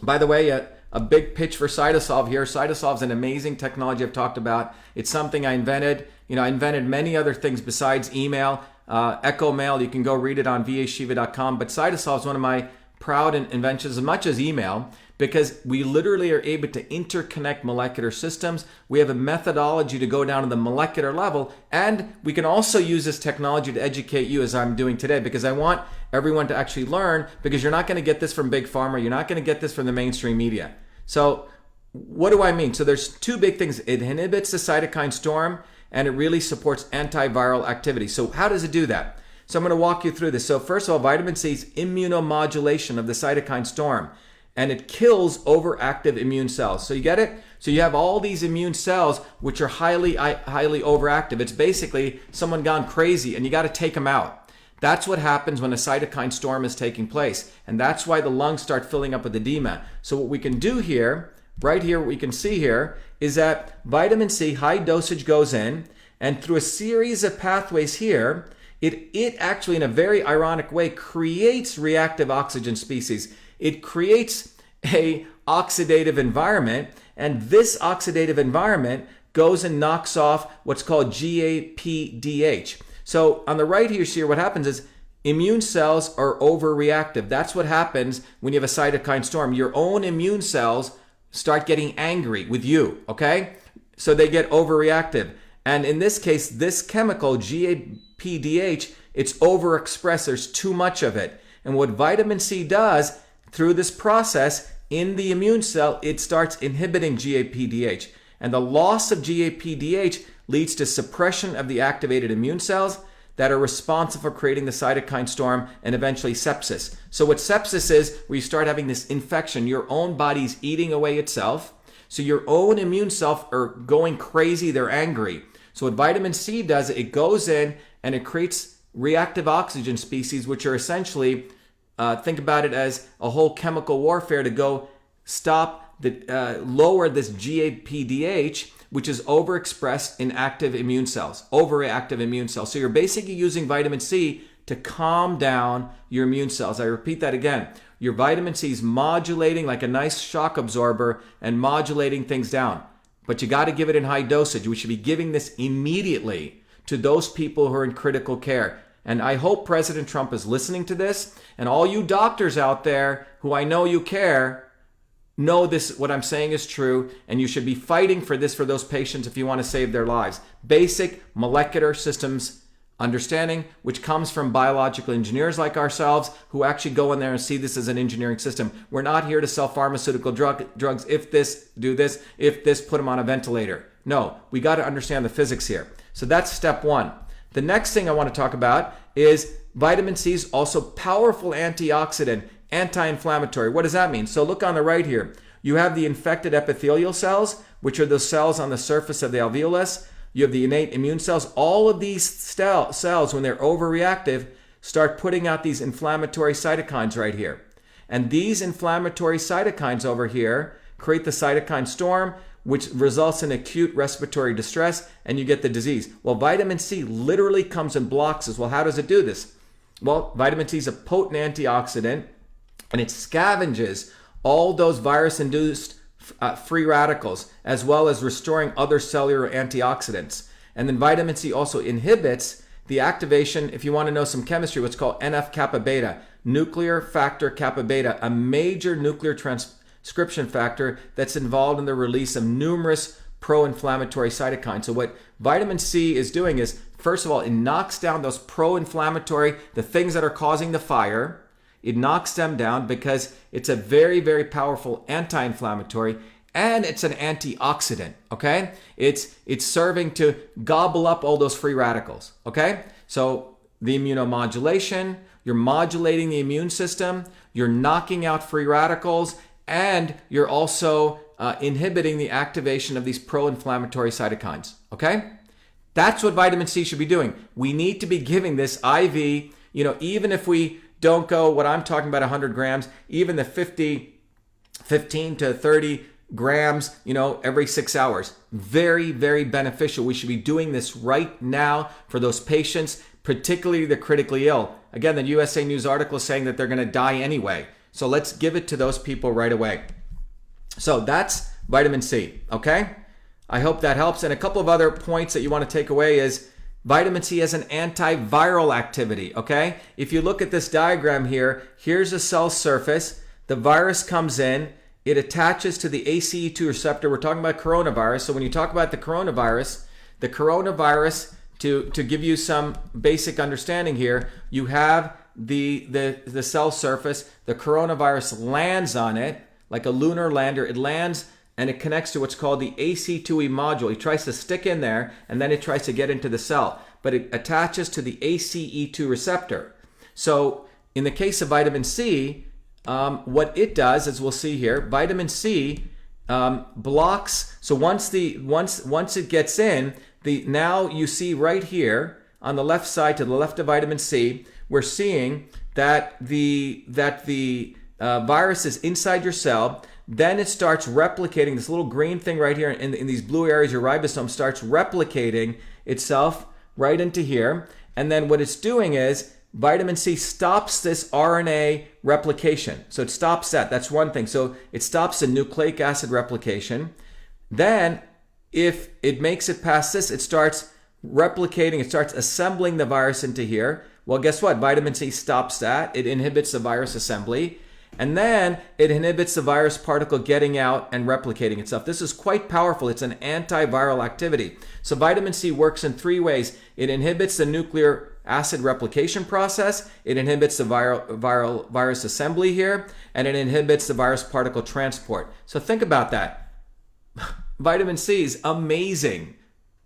by the way, a big pitch for Cytosolve here. Cytosolve is an amazing technology I've talked about. It's something I invented. I invented many other things besides email, Echo Mail. You can go read it on vashiva.com. But Cytosolve is one of my proud inventions, as much as email, because we literally are able to interconnect molecular systems. We have a methodology to go down to the molecular level, and we can also use this technology to educate you, as I'm doing today, because I want everyone to actually learn, because you're not going to get this from Big Pharma. You're not going to get this from the mainstream media. So what do I mean? So there's two big things. It inhibits the cytokine storm, and it really supports antiviral activity. So how does it do that? So I'm going to walk you through this. So first of all, vitamin C is immunomodulation of the cytokine storm, and it kills overactive immune cells. So you get it? So you have all these immune cells which are highly overactive. It's basically someone gone crazy, and you got to take them out. That's what happens when a cytokine storm is taking place, and that's why the lungs start filling up with edema. So what we can do here, right here, what we can see here is that vitamin C, high dosage goes in, and through a series of pathways here, it actually, in a very ironic way, creates reactive oxygen species. It creates a oxidative environment, and this oxidative environment goes and knocks off what's called GAPDH. So on the right here, see what happens is immune cells are overreactive. That's what happens when you have a cytokine storm. Your own immune cells start getting angry with you, okay? So they get overreactive. And in this case, this chemical, GAPDH, it's overexpressed. There's too much of it. And what vitamin C does through this process in the immune cell, it starts inhibiting GAPDH. And the loss of GAPDH leads to suppression of the activated immune cells that are responsible for creating the cytokine storm and eventually sepsis. So what sepsis is, where you start having this infection, your own body's eating away itself. So your own immune cells are going crazy, they're angry. So what vitamin C does, it goes in and it creates reactive oxygen species, which are essentially, think about it as a whole chemical warfare to go lower this GAPDH, which is overexpressed in active immune cells, overactive immune cells. So you're basically using vitamin C to calm down your immune cells. I repeat that again. Your vitamin C is modulating like a nice shock absorber and modulating things down. But you got to give it in high dosage. We should be giving this immediately to those people who are in critical care. And I hope President Trump is listening to this. And all you doctors out there who I know you care, know this, what I'm saying is true, and you should be fighting for this for those patients if you want to save their lives. Basic molecular systems understanding, which comes from biological engineers like ourselves who actually go in there and see this as an engineering system. We're not here to sell pharmaceutical drugs. If this, do this. If this, put them on a ventilator. No, we got to understand the physics here. So that's step one. The next thing I want to talk about is vitamin C is also powerful antioxidant, anti-inflammatory. What does that mean? So look on the right here. You have the infected epithelial cells, which are the cells on the surface of the alveolus. you have the innate immune cells. All of these cells, when they're overreactive, start putting out these inflammatory cytokines right here. And these inflammatory cytokines over here create the cytokine storm, which results in acute respiratory distress, and you get the disease. Well, vitamin C literally comes and blocks this. Well, how does it do this? Well, vitamin C is a potent antioxidant, and it scavenges all those virus-induced free radicals, as well as restoring other cellular antioxidants. And then vitamin C also inhibits the activation, if you want to know some chemistry, what's called NF-kappa beta, nuclear factor kappa beta, a major nuclear transcription factor that's involved in the release of numerous pro-inflammatory cytokines. So what vitamin C is doing is, first of all, it knocks down those pro-inflammatory, the things that are causing the fire. It knocks them down because it's a very, very powerful anti-inflammatory, and it's an antioxidant, okay? It's serving to gobble up all those free radicals, okay? So the immunomodulation, you're modulating the immune system, you're knocking out free radicals, and you're also inhibiting the activation of these pro-inflammatory cytokines, okay? That's what vitamin C should be doing. We need to be giving this IV, even if we don't go what I'm talking about 100 grams, even the 15 to 30 grams, every 6 hours. Very, very beneficial. We should be doing this right now for those patients, particularly the critically ill. Again, the USA News article is saying that they're going to die anyway. So let's give it to those people right away. So that's vitamin C, okay? I hope that helps. And a couple of other points that you want to take away is vitamin C has an antiviral activity, okay? If you look at this diagram here, here's a cell surface. The virus comes in. It attaches to the ACE2 receptor. We're talking about coronavirus. So when you talk about the coronavirus, to give you some basic understanding here, you have the cell surface. The coronavirus lands on it like a lunar lander. It lands and it connects to what's called the ACE2E module. It tries to stick in there, and then it tries to get into the cell. But it attaches to the ACE2 receptor. So in the case of vitamin C, what it does, as we'll see here, vitamin C blocks. So once it gets in, now you see right here on the left side, to the left of vitamin C, we're seeing that the virus is inside your cell. Then it starts replicating. This little green thing right here in these blue areas, your ribosome starts replicating itself right into here. And then what it's doing is vitamin C stops this RNA replication. So it stops that. That's one thing. So it stops the nucleic acid replication. Then if it makes it past this, it starts replicating. It starts assembling the virus into here. Well, guess what? Vitamin C stops that. It inhibits the virus assembly. And then it inhibits the virus particle getting out and replicating itself. This is quite powerful. It's an antiviral activity. So vitamin C works in 3 ways. It inhibits the nucleic acid replication process. It inhibits the virus assembly here. And it inhibits the virus particle transport. So think about that. Vitamin C is amazing.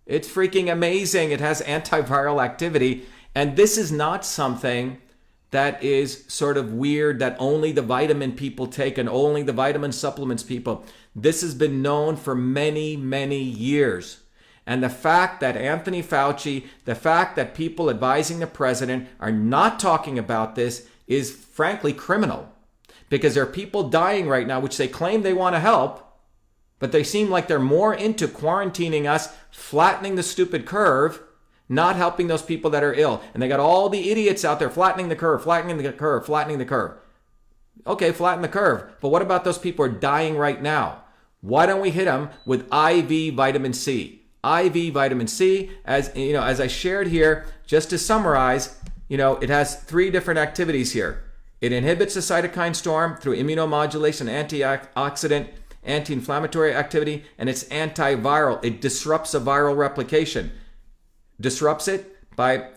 It's freaking amazing. It has antiviral activity. And this is not something that is sort of weird that only the vitamin people take and only the vitamin supplements people. This has been known for many, many years. And the fact that Anthony Fauci, the fact that people advising the president are not talking about this is frankly criminal. Because there are people dying right now, which they claim they want to help, but they seem like they're more into quarantining us, flattening the stupid curve, not helping those people that are ill. And they got all the idiots out there flattening the curve, flattening the curve, flattening the curve. Okay, flatten the curve. But what about those people who are dying right now? Why don't we hit them with IV vitamin C? IV vitamin C, as I shared here, just to summarize, it has 3 different activities here. It inhibits the cytokine storm through immunomodulation, antioxidant, anti-inflammatory activity, and it's antiviral. It disrupts the viral replication. Disrupts it by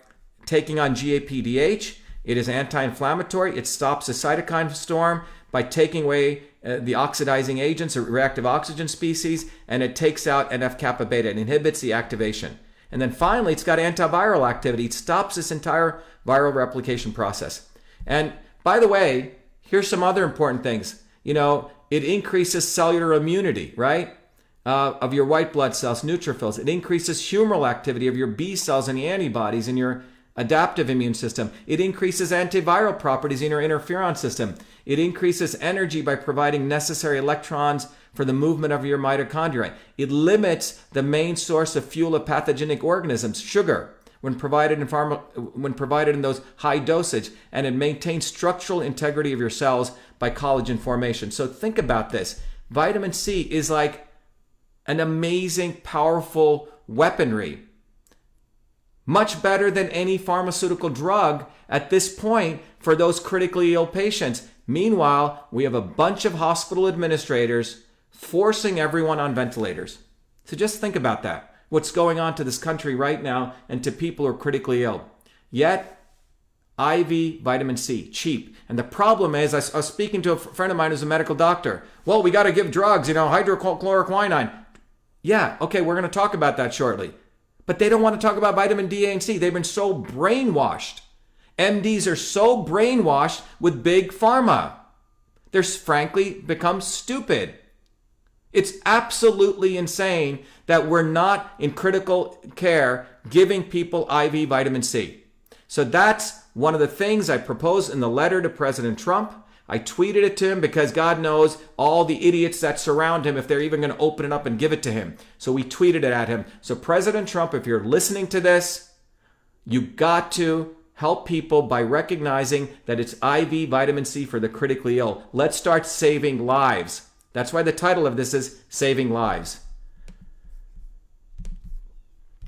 taking on GAPDH. It is anti-inflammatory. It stops the cytokine storm by taking away the oxidizing agents or reactive oxygen species, and it takes out NF-kappa beta. It inhibits the activation. And then finally, it's got antiviral activity. It stops this entire viral replication process. And by the way, here's some other important things. It increases cellular immunity, right? of your white blood cells, neutrophils. It increases humoral activity of your B cells and the antibodies in your adaptive immune system. It increases antiviral properties in your interferon system. It increases energy by providing necessary electrons for the movement of your mitochondria. It limits the main source of fuel of pathogenic organisms, sugar, when provided in those high dosage, and it maintains structural integrity of your cells by collagen formation. So think about this. Vitamin C is like an amazing, powerful weaponry. Much better than any pharmaceutical drug at this point for those critically ill patients. Meanwhile, we have a bunch of hospital administrators forcing everyone on ventilators. So just think about that. What's going on to this country right now and to people who are critically ill. Yet, IV vitamin C, cheap. And the problem is, I was speaking to a friend of mine who's a medical doctor. Well, we got to give drugs, hydrochloroquine. Yeah, okay, we're going to talk about that shortly. But they don't want to talk about vitamin D, A, and C. They've been so brainwashed. MDs are so brainwashed with big pharma. They're frankly become stupid. It's absolutely insane that we're not in critical care giving people IV vitamin C. So that's one of the things I proposed in the letter to President Trump. I tweeted it to him because God knows all the idiots that surround him if they're even going to open it up and give it to him. So we tweeted it at him. So President Trump, if you're listening to this, you got to help people by recognizing that it's IV vitamin C for the critically ill. Let's start saving lives. That's why the title of this is Saving Lives.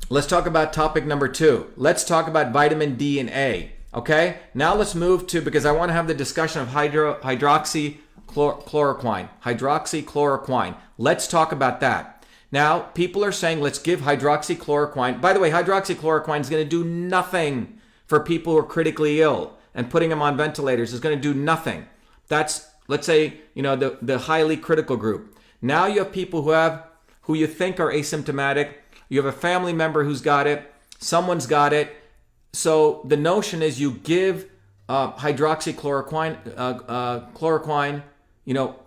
Let's talk about topic number 2. Let's talk about vitamin D and A. Okay, now let's move to, because I want to have the discussion of hydroxychloroquine. Let's talk about that. Now, people are saying, let's give hydroxychloroquine. By the way, hydroxychloroquine is going to do nothing for people who are critically ill, and putting them on ventilators is going to do nothing. That's, let's say, the highly critical group. Now you have people who you think are asymptomatic. You have a family member who's got it. Someone's got it. So the notion is you give hydroxychloroquine,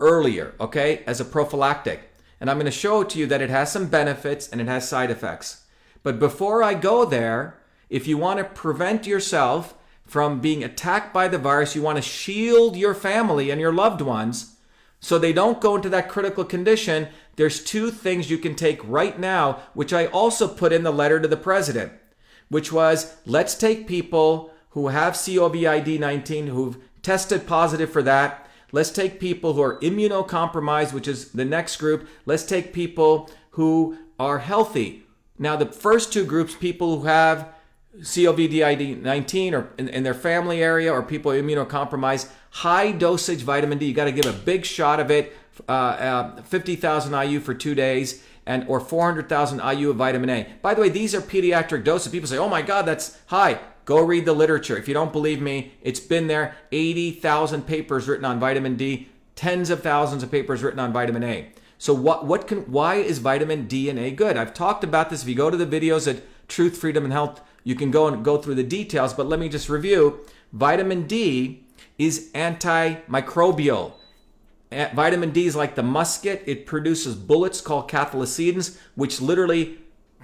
earlier, okay, as a prophylactic. And I'm going to show it to you that it has some benefits and it has side effects. But before I go there, if you want to prevent yourself from being attacked by the virus, you want to shield your family and your loved ones so they don't go into that critical condition, there's 2 things you can take right now, which I also put in the letter to the president. Which was, let's take people who have COVID-19, who've tested positive for that. Let's take people who are immunocompromised, which is the next group. Let's take people who are healthy. Now, the first 2 groups, people who have COVID-19 or in their family area or people immunocompromised, high dosage vitamin D. You got to give a big shot of it, 50,000 IU for 2 days. Or 400,000 IU of vitamin A. By the way, these are pediatric doses. People say, oh my God, that's high. Go read the literature. If you don't believe me, it's been there. 80,000 papers written on vitamin D, tens of thousands of papers written on vitamin A. So why is vitamin D and A good? I've talked about this. If you go to the videos at Truth, Freedom, and Health, you can go through the details, but let me just review. Vitamin D is antimicrobial. Vitamin D is like the musket. It produces bullets called cathelicidins, which literally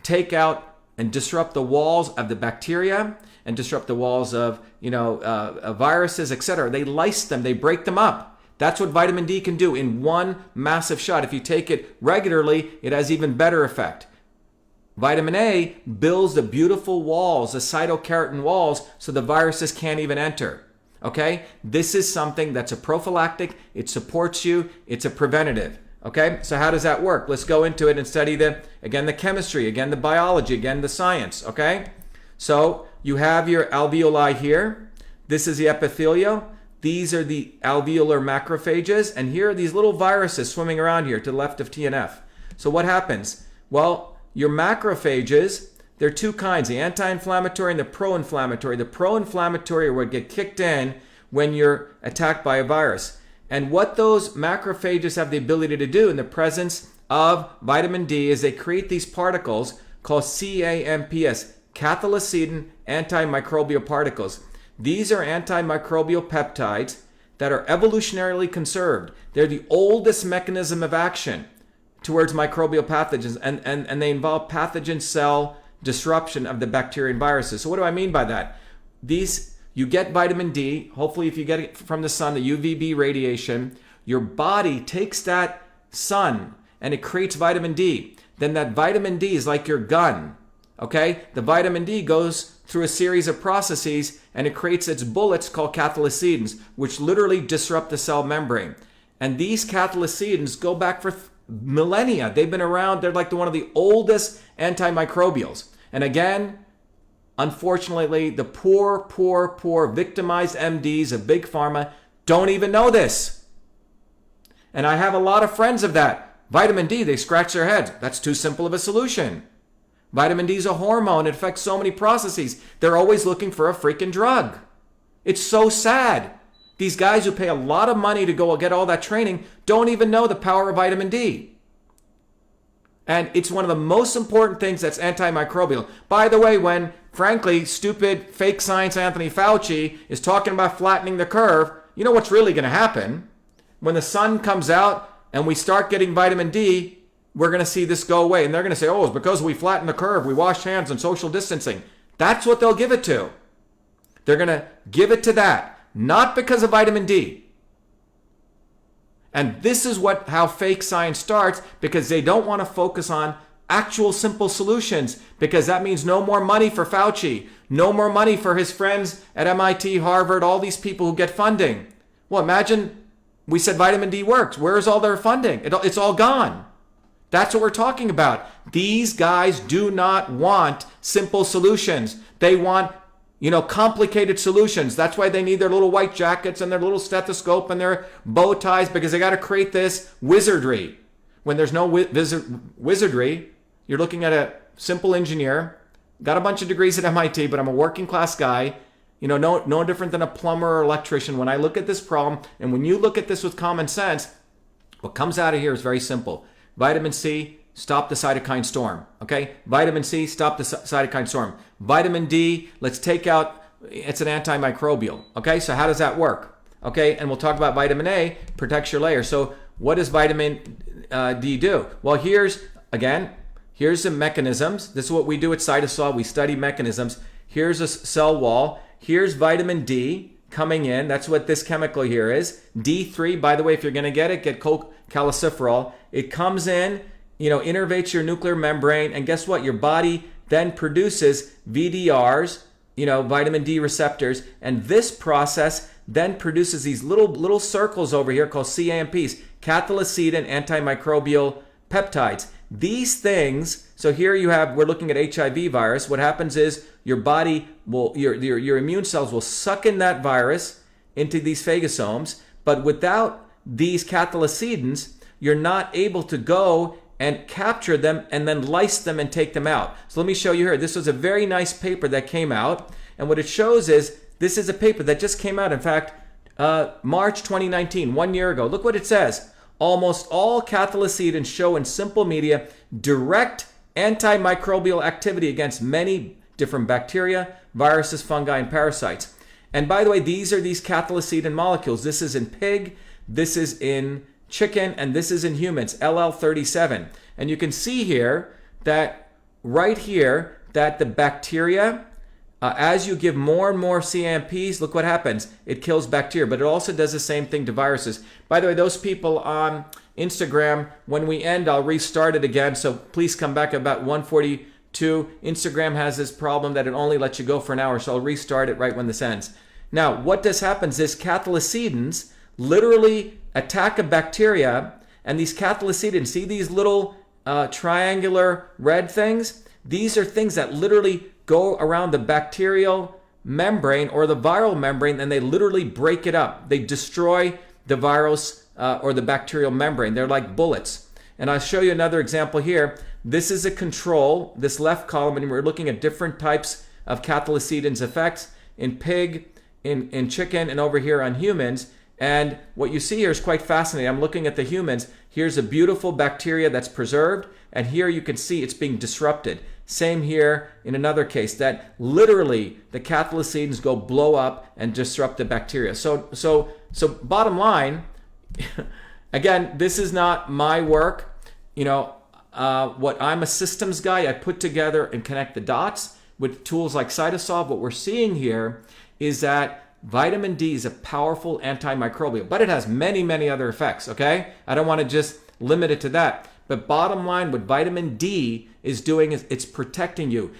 take out and disrupt the walls of the bacteria and disrupt the walls of viruses, etc. They lyse them. They break them up. That's what vitamin D can do in one massive shot. If you take it regularly, it has even better effect. Vitamin A builds the beautiful walls, the cytokeratin walls, so the viruses can't even enter. Okay, this is something that's a prophylactic. It supports you. It's a preventative. Okay, so how does that work? Let's go into it and study the chemistry, again, the biology, again, the science. Okay, so you have your alveoli here. This is the epithelial. These are the alveolar macrophages. And here are these little viruses swimming around here to the left of TNF. So what happens? Well, your macrophages, there are 2 kinds, the anti-inflammatory and the pro-inflammatory. The pro-inflammatory are what get kicked in when you're attacked by a virus. And what those macrophages have the ability to do in the presence of vitamin D is they create these particles called CAMPS, cathelicidin antimicrobial particles. These are antimicrobial peptides that are evolutionarily conserved. They're the oldest mechanism of action towards microbial pathogens, and they involve pathogen cell disruption of the bacteria and viruses. So what do I mean by that? You get vitamin D, hopefully if you get it from the sun, the UVB radiation, your body takes that sun and it creates vitamin D. Then that vitamin D is like your gun, okay? The vitamin D goes through a series of processes and it creates its bullets called cathelicidins, which literally disrupt the cell membrane. And these cathelicidins go back for millennia. They've been around. They're like one of the oldest antimicrobials. And again, unfortunately, the poor victimized MDs of Big Pharma don't even know this. And I have a lot of friends of that. Vitamin D, they scratch their heads. That's too simple of a solution. Vitamin D is a hormone. It affects so many processes. They're always looking for a freaking drug. It's so sad. These guys who pay a lot of money to go get all that training don't even know the power of vitamin D. And it's one of the most important things that's antimicrobial. By the way, when, frankly, stupid fake science Anthony Fauci is talking about flattening the curve, you know what's really going to happen? When the sun comes out and we start getting vitamin D, we're going to see this go away. And they're going to say, oh, it's because we flattened the curve, we washed hands and social distancing. That's what they'll give it to. They're going to give it to that. Not because of vitamin D. And this is how fake science starts, because they don't want to focus on actual simple solutions, because that means no more money for Fauci, no more money for his friends at MIT, Harvard, all these people who get funding. Well, imagine we said vitamin D works. Where's all their funding? It's all gone. That's what we're talking about. These guys do not want simple solutions. They want complicated solutions. That's why they need their little white jackets and their little stethoscope and their bow ties, because they got to create this wizardry. When there's no wizardry, you're looking at a simple engineer, got a bunch of degrees at MIT, but I'm a working class guy, no different than a plumber or electrician. When I look at this problem, and when you look at this with common sense, what comes out of here is very simple. Vitamin C, stop the cytokine storm, okay? Vitamin C, stop the cytokine storm. Vitamin D, let's take out, it's an antimicrobial, okay? So how does that work? Okay, and we'll talk about vitamin A, protects your layer. So what does vitamin D do? Well, here's the mechanisms. This is what we do at Cytosol. We study mechanisms. Here's a cell wall. Here's vitamin D coming in. That's what this chemical here is. D3, by the way, if you're going to get it, get calciferol. It comes in, innervates your nuclear membrane, and guess what? Your body then produces VDRs, vitamin D receptors, and this process then produces these little circles over here called CAMPs, cathelicidin antimicrobial peptides. These things, so here we're looking at HIV virus. What happens is your body your immune cells will suck in that virus into these phagosomes, but without these cathelicidins, you're not able to go and capture them and then lyse them and take them out. So let me show you here. This was a very nice paper that came out, and what it shows is this is a paper that just came out, in fact, March 2019, 1 year ago. Look what it says. Almost all cathelicidins show in simple media direct antimicrobial activity against many different bacteria, viruses, fungi, and parasites. And by the way, these are these cathelicidin molecules. This is in pig, this is in chicken, and this is in humans, LL37. And you can see here that right here that the bacteria, as you give more and more CAMPs, look what happens. It kills bacteria, but it also does the same thing to viruses. By the way, those people on Instagram, when we end, I'll restart it again. So please come back about 1:42. Instagram has this problem that it only lets you go for an hour, so I'll restart it right when this ends. Now, what does happen is cathelicidins literally attack a bacteria, and these cathelicidins, see these little triangular red things? These are things that literally go around the bacterial membrane or the viral membrane, and they literally break it up. They destroy the virus or the bacterial membrane. They're like bullets. And I'll show you another example here. This is a control, this left column, and we're looking at different types of cathelicidins effects in pig, in chicken, and over here on humans. And what you see here is quite fascinating. I'm looking at the humans. Here's a beautiful bacteria that's preserved, and here you can see it's being disrupted. Same here in another case, that literally the cathelicidins go blow up and disrupt the bacteria. So bottom line, again, this is not my work. what I'm a systems guy, I put together and connect the dots with tools like Cytosolve. What we're seeing here is that vitamin D is a powerful antimicrobial, but it has many, many other effects, okay? I don't want to just limit it to that. But bottom line, what vitamin D is doing is it's protecting you.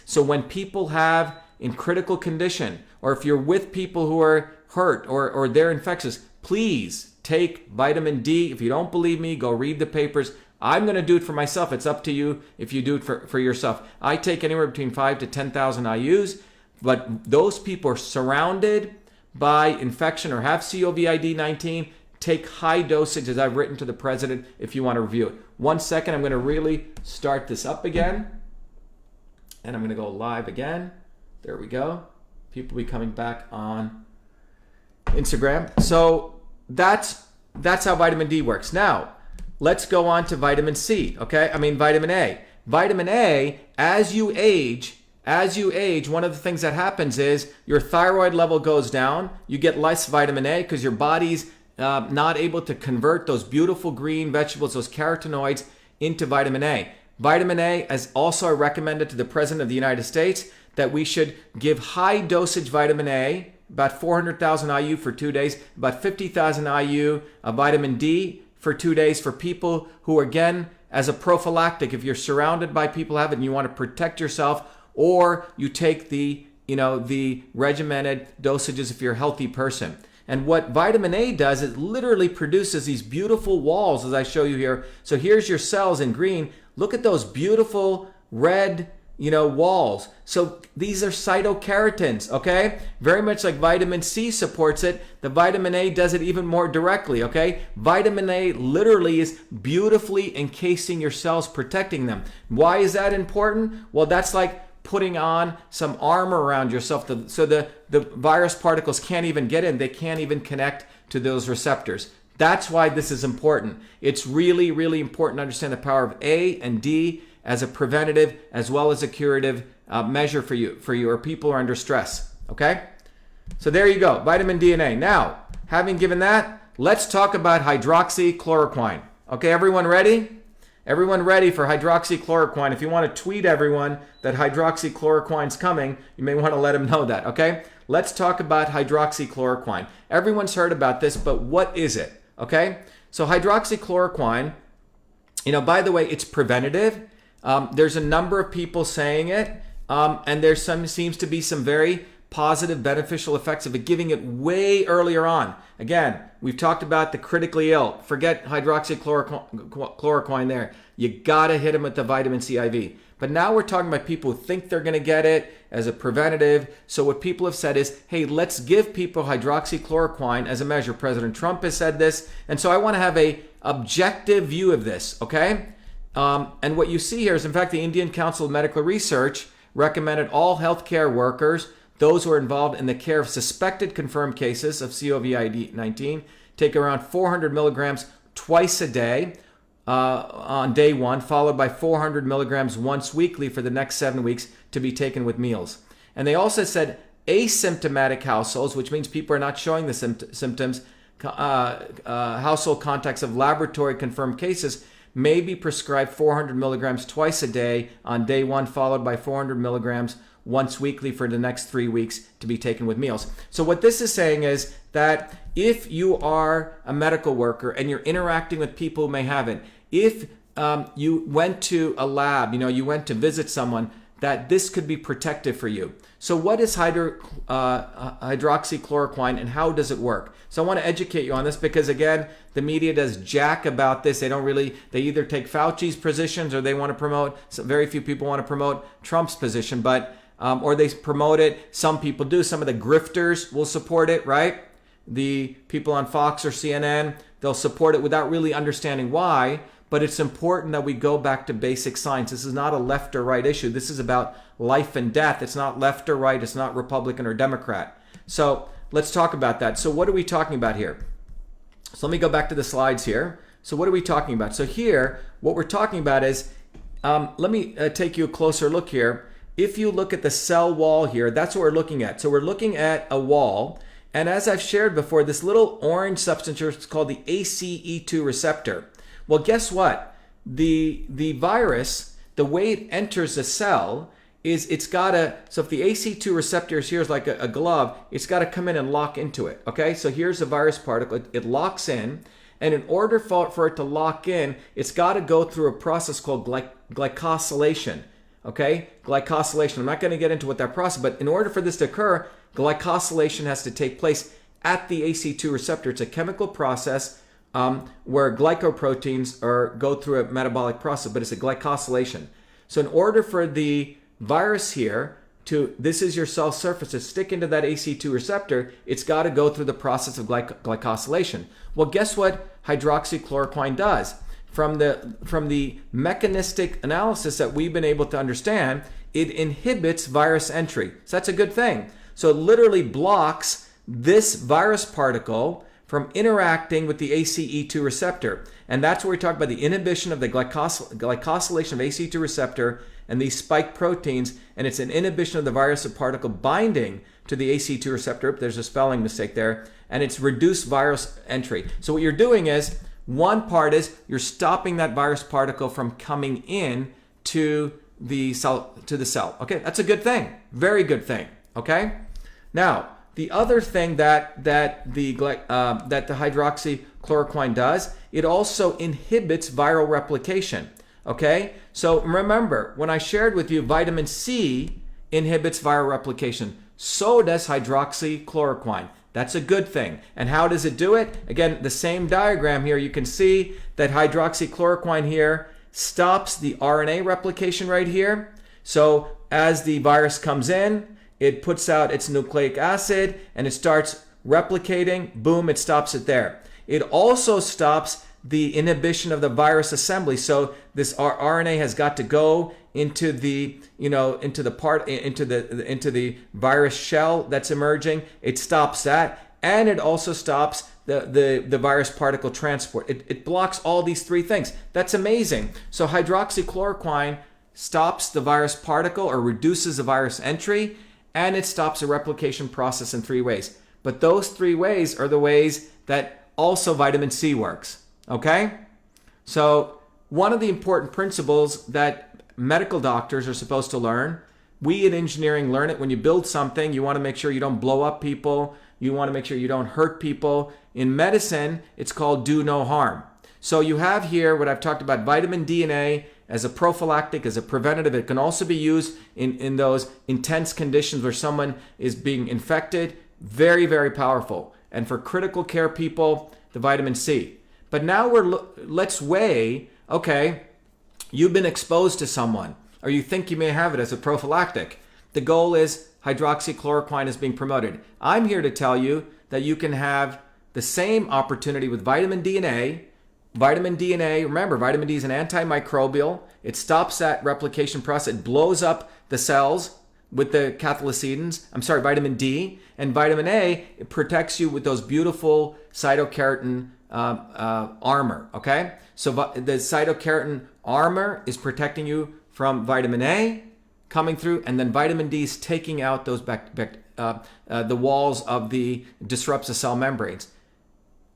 So when people have in critical condition, or if you're with people who are hurt or they're infectious, please take vitamin D. If you don't believe me, go read the papers. I'm going to do it for myself. It's up to you if you do it for yourself. I take anywhere between 5 to 10,000 IUs, but those people are surrounded by infection or have COVID-19. Take high dosage, as I've written to the president, if you want to review it. 1 second, I'm going to really start this up again. And I'm going to go live again. There we go. People will be coming back on Instagram. So that's how vitamin D works. Now, let's go on to vitamin C, okay? Vitamin A. Vitamin A, as you age, one of the things that happens is your thyroid level goes down. You get less vitamin A because your body's not able to convert those beautiful green vegetables, those carotenoids, into vitamin A. Vitamin A, as also I recommended to the President of the United States, that we should give high dosage vitamin A, about 400,000 IU for 2 days, about 50,000 IU of vitamin D for 2 days for people who, again, as a prophylactic, if you're surrounded by people who have it and you want to protect yourself, or you take the regimented dosages if you're a healthy person. And what vitamin A does, it literally produces these beautiful walls, as I show you here. So here's your cells in green. Look at those beautiful red, walls. So these are cytokeratins, okay? Very much like vitamin C supports it, the vitamin A does it even more directly, okay? Vitamin A literally is beautifully encasing your cells, protecting them. Why is that important? Well, that's like putting on some armor around yourself so the virus particles can't even get in. They can't even connect to those receptors. That's why this is important. It's really, really important to understand the power of A and D as a preventative as well as a curative measure for you or people who are under stress. Okay? So there you go, vitamin D and A. Now, having given that, let's talk about hydroxychloroquine. Okay, everyone ready? Everyone ready for hydroxychloroquine? If you want to tweet everyone that hydroxychloroquine's coming, you may want to let them know that, okay? Let's talk about hydroxychloroquine. Everyone's heard about this, but what is it, okay? So hydroxychloroquine, by the way, it's preventative. There's a number of people saying it, and there's seems to be some very positive beneficial effects of it, giving it way earlier on. Again, we've talked about the critically ill. Forget hydroxychloroquine there. You gotta hit them with the vitamin C IV. But now we're talking about people who think they're gonna get it as a preventative. So what people have said is, hey, let's give people hydroxychloroquine as a measure. President Trump has said this. And so I wanna have a objective view of this, okay? And what you see here is, in fact, the Indian Council of Medical Research recommended all healthcare workers, those who are involved in the care of suspected confirmed cases of COVID-19, take around 400 milligrams twice a day on day one, followed by 400 milligrams once weekly for the next 7 weeks to be taken with meals. And they also said asymptomatic households, which means people are not showing the symptoms, household contacts of laboratory confirmed cases, may be prescribed 400 milligrams twice a day on day one, followed by 400 milligrams once weekly for the next 3 weeks to be taken with meals. So what this is saying is that if you are a medical worker and you're interacting with people who may have it, if you went to a lab, you went to visit someone, that this could be protective for you. So what is hydroxychloroquine and how does it work? So I want to educate you on this because, again, the media does jack about this. They either take Fauci's positions or they want to promote, very few people want to promote Trump's position, but or they promote it. Some people do. Some of the grifters will support it, right? The people on Fox or CNN, they'll support it without really understanding why. But it's important that we go back to basic science. This is not a left or right issue. This is about life and death. It's not left or right. It's not Republican or Democrat. So let's talk about that. So what are we talking about here? So let me go back to the slides here. So what are we talking about? So here, what we're talking about is, let me take you a closer look here. If you look at the cell wall here, that's what we're looking at. So we're looking at a wall. And as I've shared before, this little orange substance here is called the ACE2 receptor. Well, guess what? the virus, the way it enters a cell is it's got to, so if the AC2 receptor is here is like a glove, it's got to come in and lock into it. Okay, so here's a virus particle, it locks in, and in order for it to lock in, it's got to go through a process called glycosylation. Okay, glycosylation. I'm not going to get into what that process, but in order for this to occur, glycosylation has to take place at the AC2 receptor. It's a chemical process where glycoproteins go through a metabolic process, but it's a glycosylation. So in order for the virus here this is your cell surface, to stick into that AC2 receptor, it's got to go through the process of glycosylation. Well, guess what hydroxychloroquine does? From the mechanistic analysis that we've been able to understand, it inhibits virus entry. So that's a good thing. So it literally blocks this virus particle from interacting with the ACE2 receptor. And that's where we talk about the inhibition of the glycosylation of ACE2 receptor and these spike proteins, and it's an inhibition of the virus particle binding to the ACE2 receptor. There's a spelling mistake there. And it's reduced virus entry. So what you're doing is, one part is you're stopping that virus particle from coming in to the cell. Okay, that's a good thing. Very good thing. Okay. Now, the other thing that the hydroxychloroquine does, it also inhibits viral replication. Okay, so remember when I shared with you vitamin C inhibits viral replication, so does hydroxychloroquine. That's a good thing. And how does it do it? Again, the same diagram here, you can see that hydroxychloroquine here stops the RNA replication right here. So as the virus comes in, it puts out its nucleic acid and it starts replicating. Boom, it stops it there. It also stops the inhibition of the virus assembly. So this RNA has got to go into the virus shell that's emerging. It stops that, and it also stops the virus particle transport. It blocks all these three things. That's amazing. So hydroxychloroquine stops the virus particle or reduces the virus entry, and it stops the replication process in three ways. But those three ways are the ways that also vitamin C works. Okay? So one of the important principles that medical doctors are supposed to learn, we in engineering learn it. When you build something, you want to make sure you don't blow up people. You want to make sure you don't hurt people. In medicine, it's called do no harm. So you have here what I've talked about, vitamin D and A as a prophylactic, as a preventative. It can also be used in those intense conditions where someone is being infected. Very, very powerful. And for critical care people, the vitamin C. But now let's weigh, okay, you've been exposed to someone, or you think you may have it as a prophylactic. The goal is hydroxychloroquine is being promoted. I'm here to tell you that you can have the same opportunity with vitamin D and A. Vitamin D and A, remember, vitamin D is an antimicrobial. It stops that replication process. It blows up the cells with the vitamin D. And vitamin A, it protects you with those beautiful cytokeratin armor, okay? So the cytokeratin armor is protecting you from vitamin A coming through, and then vitamin D is taking out those the walls of disrupts the cell membranes.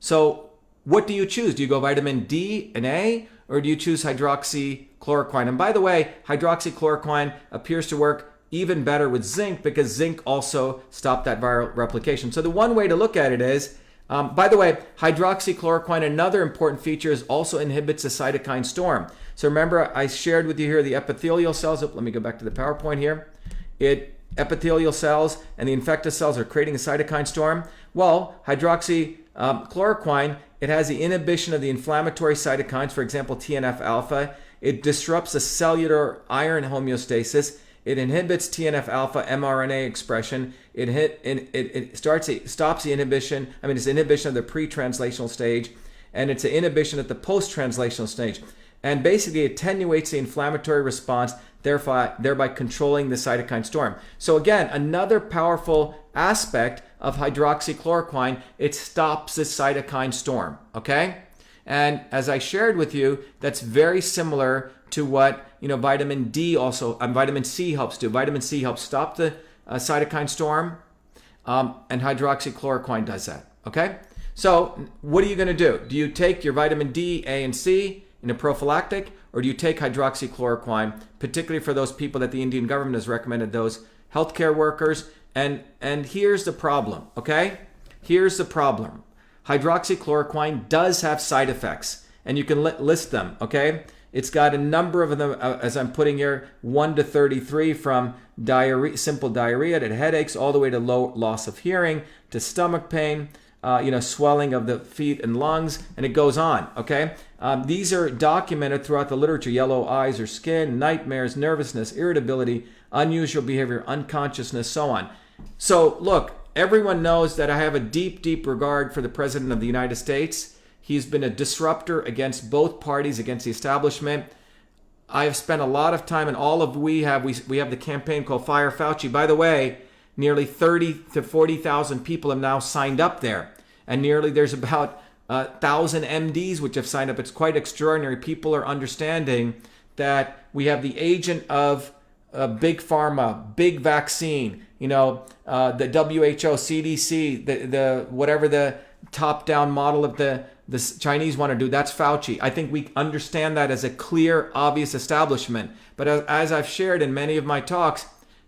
So what do you choose? Do you go vitamin D and A, or do you choose hydroxychloroquine? And by the way, hydroxychloroquine appears to work even better with zinc, because zinc also stopped that viral replication. So the one way to look at it is, by the way, hydroxychloroquine, another important feature, is also inhibits the cytokine storm. So remember, I shared with you here the epithelial cells. Let me go back to the PowerPoint here. Epithelial cells and the infected cells are creating a cytokine storm. Well, hydroxychloroquine, it has the inhibition of the inflammatory cytokines, for example, TNF alpha. It disrupts the cellular iron homeostasis. It inhibits TNF alpha mRNA expression. It stops the inhibition. It's inhibition of the pre-translational stage, and it's an inhibition at the post-translational stage. And basically attenuates the inflammatory response, thereby controlling the cytokine storm. So again, another powerful aspect of hydroxychloroquine, it stops the cytokine storm, okay? And as I shared with you, that's very similar to what vitamin C helps do. Vitamin C helps stop the cytokine storm, and hydroxychloroquine does that. Okay, so what are you going to do? Do you take your vitamin D, A, and C in a prophylactic, or do you take hydroxychloroquine, particularly for those people that the Indian government has recommended, those healthcare workers? And here's the problem, okay? Here's the problem. Hydroxychloroquine does have side effects, and you can list them, okay? It's got a number of them, as I'm putting here, 1 to 33, from diarrhea, simple diarrhea to headaches, all the way to loss of hearing, to stomach pain, swelling of the feet and lungs, and it goes on, okay? These are documented throughout the literature: yellow eyes or skin, nightmares, nervousness, irritability, unusual behavior, unconsciousness, so on. So look, everyone knows that I have a deep, deep regard for the President of the United States. He's been a disruptor against both parties, against the establishment. I have spent a lot of time, and all of we have the campaign called Fire Fauci. By the way, nearly 30 to 40,000 people have now signed up there. And there's about 1,000 MDs which have signed up. It's quite extraordinary. People are understanding that we have the agent of big pharma, big vaccine, the WHO, CDC, the whatever the top-down model of the Chinese want to do, that's Fauci. I think we understand that as a clear, obvious establishment. But as I've shared in many of my talks,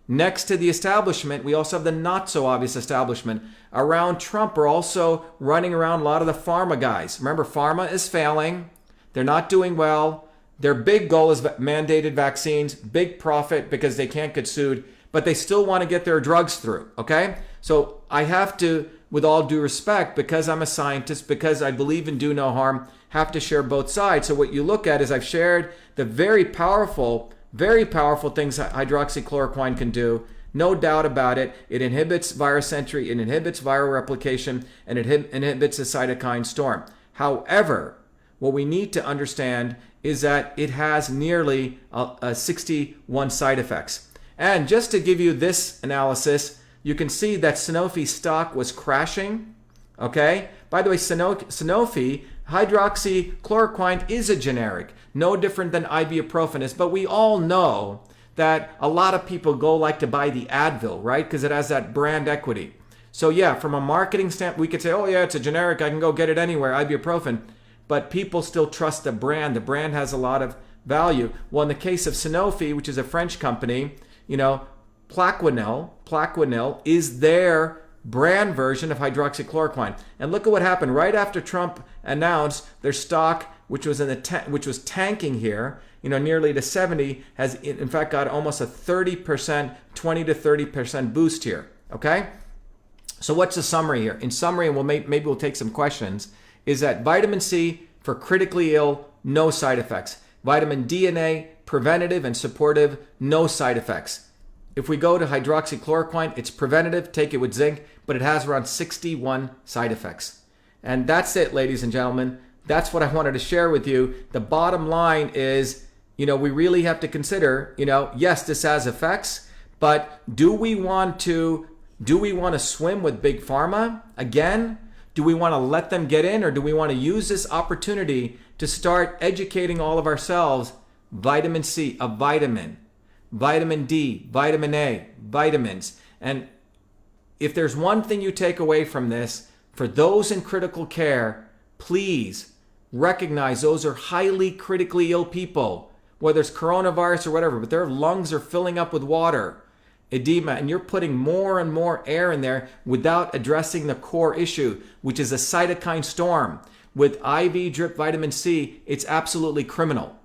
next to the establishment, we also have the not-so-obvious establishment. Around Trump are also running around a lot of the pharma guys. Remember, pharma is failing. They're not doing well. Their big goal is mandated vaccines, big profit because they can't get sued, but they still want to get their drugs through, okay? So I have to, with all due respect, because I'm a scientist, because I believe in do no harm, have to share both sides. So what you look at is I've shared the very powerful things that hydroxychloroquine can do. No doubt about it. It inhibits virus entry, it inhibits viral replication, and it inhibits a cytokine storm. However, what we need to understand is that it has nearly 61 side effects. And just to give you this analysis, you can see that Sanofi stock was crashing, okay? By the way, Sanofi, hydroxychloroquine is a generic, no different than ibuprofen is, but we all know that a lot of people like to buy the Advil, right? Because it has that brand equity. So yeah, from a marketing standpoint, we could say, oh yeah, it's a generic, I can go get it anywhere, ibuprofen. But people still trust the brand. The brand has a lot of value. Well, in the case of Sanofi, which is a French company, Plaquenil is their brand version of hydroxychloroquine. And look at what happened right after Trump announced their stock, which was which was tanking here, nearly to 70, has in fact got almost a 30%, 20 to 30% boost here. Okay. So what's the summary here? In summary, and maybe we'll take some questions, is that vitamin C for critically ill, no side effects. Vitamin D and A, preventative and supportive, no side effects. If we go to hydroxychloroquine, it's preventative, take it with zinc, but it has around 61 side effects. And that's it, ladies and gentlemen. That's what I wanted to share with you. The bottom line is, we really have to consider, yes, this has effects, but do we want to swim with big pharma again? Do we want to let them get in, or do we want to use this opportunity to start educating all of ourselves? Vitamin C, a vitamin. Vitamin D, vitamin A, vitamins. And if there's one thing you take away from this, for those in critical care, please recognize those are highly critically ill people, whether it's coronavirus or whatever, but their lungs are filling up with water, edema, and you're putting more and more air in there without addressing the core issue, which is a cytokine storm. With IV drip vitamin C, it's absolutely criminal.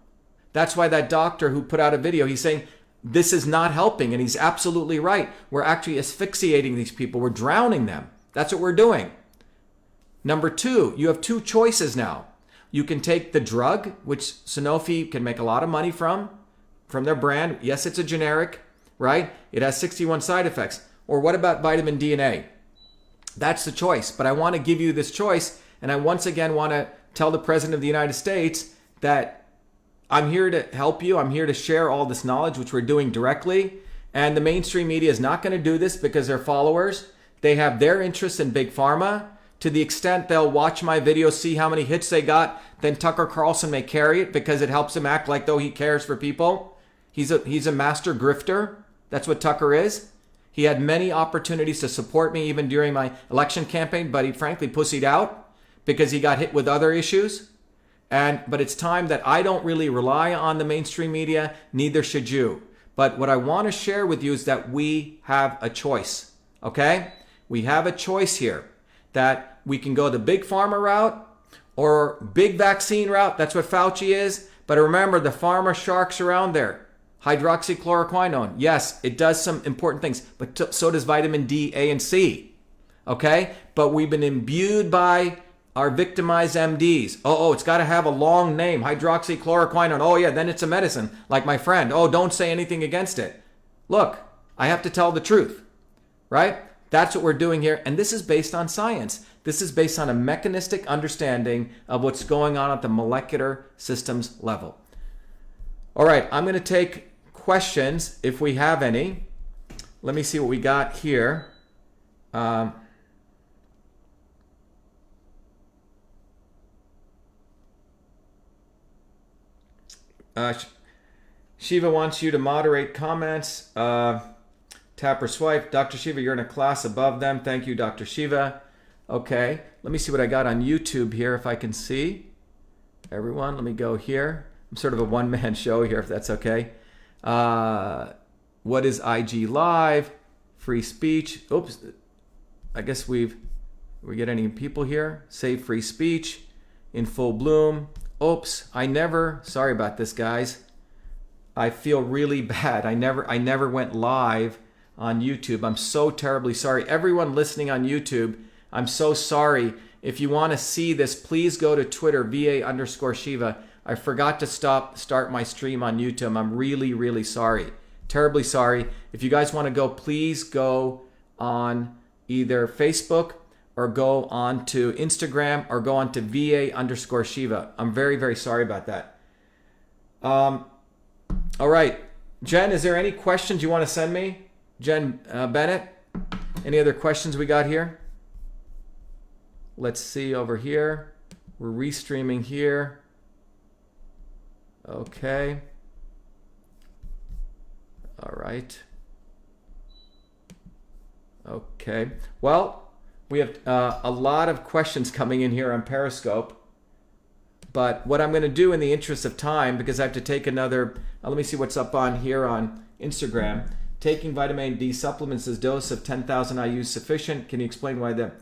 That's why that doctor who put out a video, he's saying, this is not helping, and he's absolutely right. We're actually asphyxiating these people. We're drowning them. That's what we're doing. Number two, you have two choices now. You can take the drug, which Sanofi can make a lot of money from their brand. Yes, it's a generic, right? It has 61 side effects. Or what about vitamin D and A? That's the choice. But I want to give you this choice, and I once again want to tell the President of the United States that I'm here to help you. I'm here to share all this knowledge, which we're doing directly. And the mainstream media is not going to do this because they're followers. They have their interests in big pharma. To the extent they'll watch my video, see how many hits they got, then Tucker Carlson may carry it because it helps him act like though he cares for people. He's a master grifter. That's what Tucker is. He had many opportunities to support me even during my election campaign, but he frankly pussied out because he got hit with other issues. But it's time that I don't really rely on the mainstream media, neither should you. But what I want to share with you is that we have a choice, okay? We have a choice here that we can go the big pharma route or big vaccine route. That's what Fauci is. But remember, the pharma sharks around there. Hydroxychloroquine, yes, it does some important things, but so does vitamin D, A, and C, okay? But we've been imbued by our victimized MDs. It's got to have a long name, hydroxychloroquine. Oh yeah, then it's a medicine, like my friend. Oh, don't say anything against it. Look, I have to tell the truth, right? That's what we're doing here. And this is based on science. This is based on a mechanistic understanding of what's going on at the molecular systems level. All right, I'm going to take questions if we have any. Let me see what we got here. Shiva wants you to moderate comments. Tap or swipe. Dr. Shiva, you're in a class above them. Thank you, Dr. Shiva. Okay, let me see what I got on YouTube here, if I can see. Everyone, let me go here. I'm sort of a one-man show here, if that's okay. What is IG Live? Free speech. Oops. I guess we get any people here? Save free speech. In full bloom. Oops. Sorry about this, guys. I feel really bad. I never went live on YouTube. I'm so terribly sorry. Everyone listening on YouTube, I'm so sorry. If you want to see this, please go to Twitter, VA_Shiva. I forgot to start my stream on YouTube. I'm really, really sorry. Terribly sorry. If you guys want to go, please go on either Facebook or go on to Instagram or go on to VA_Shiva. I'm very, very sorry about that. All right. Jen, is there any questions you want to send me? Jen Bennett, any other questions we got here? Let's see over here. We're restreaming here. Okay. All right. Okay. Well, we have a lot of questions coming in here on Periscope. But what I'm going to do in the interest of time, because I have to take another, let me see what's up on here on Instagram. Taking vitamin D supplements as dose of 10,000 IU sufficient. Can you explain why the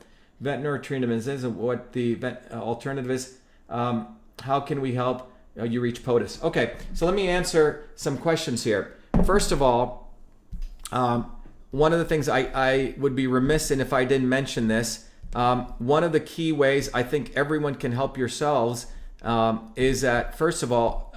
Ventnor treatment is and what the alternative is? How can we help you reach POTUS? Okay, so let me answer some questions here. First of all, one of the things I would be remiss in if I didn't mention this, one of the key ways I think everyone can help yourselves is that, first of all,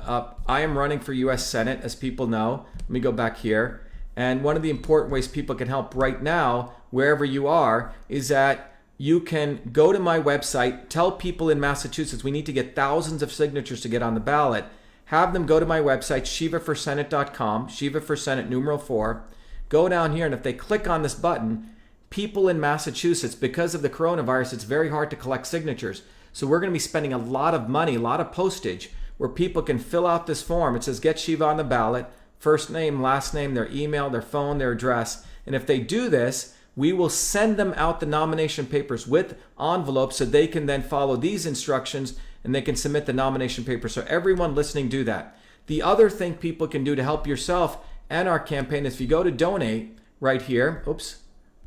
I am running for U.S. Senate, as people know. Let me go back here. And one of the important ways people can help right now, wherever you are, is that you can go to my website, tell people in Massachusetts we need to get thousands of signatures to get on the ballot. Have them go to my website, shivaforsenate.com, Shiva for Senate, numeral 4. Go down here, and if they click on this button, people in Massachusetts, because of the coronavirus, it's very hard to collect signatures. So we're going to be spending a lot of money, a lot of postage, where people can fill out this form. It says, get Shiva on the ballot, first name, last name, their email, their phone, their address. And if they do this, we will send them out the nomination papers with envelopes so they can then follow these instructions and they can submit the nomination papers. So everyone listening, do that. The other thing people can do to help yourself and our campaign is if you go to donate right here. Oops,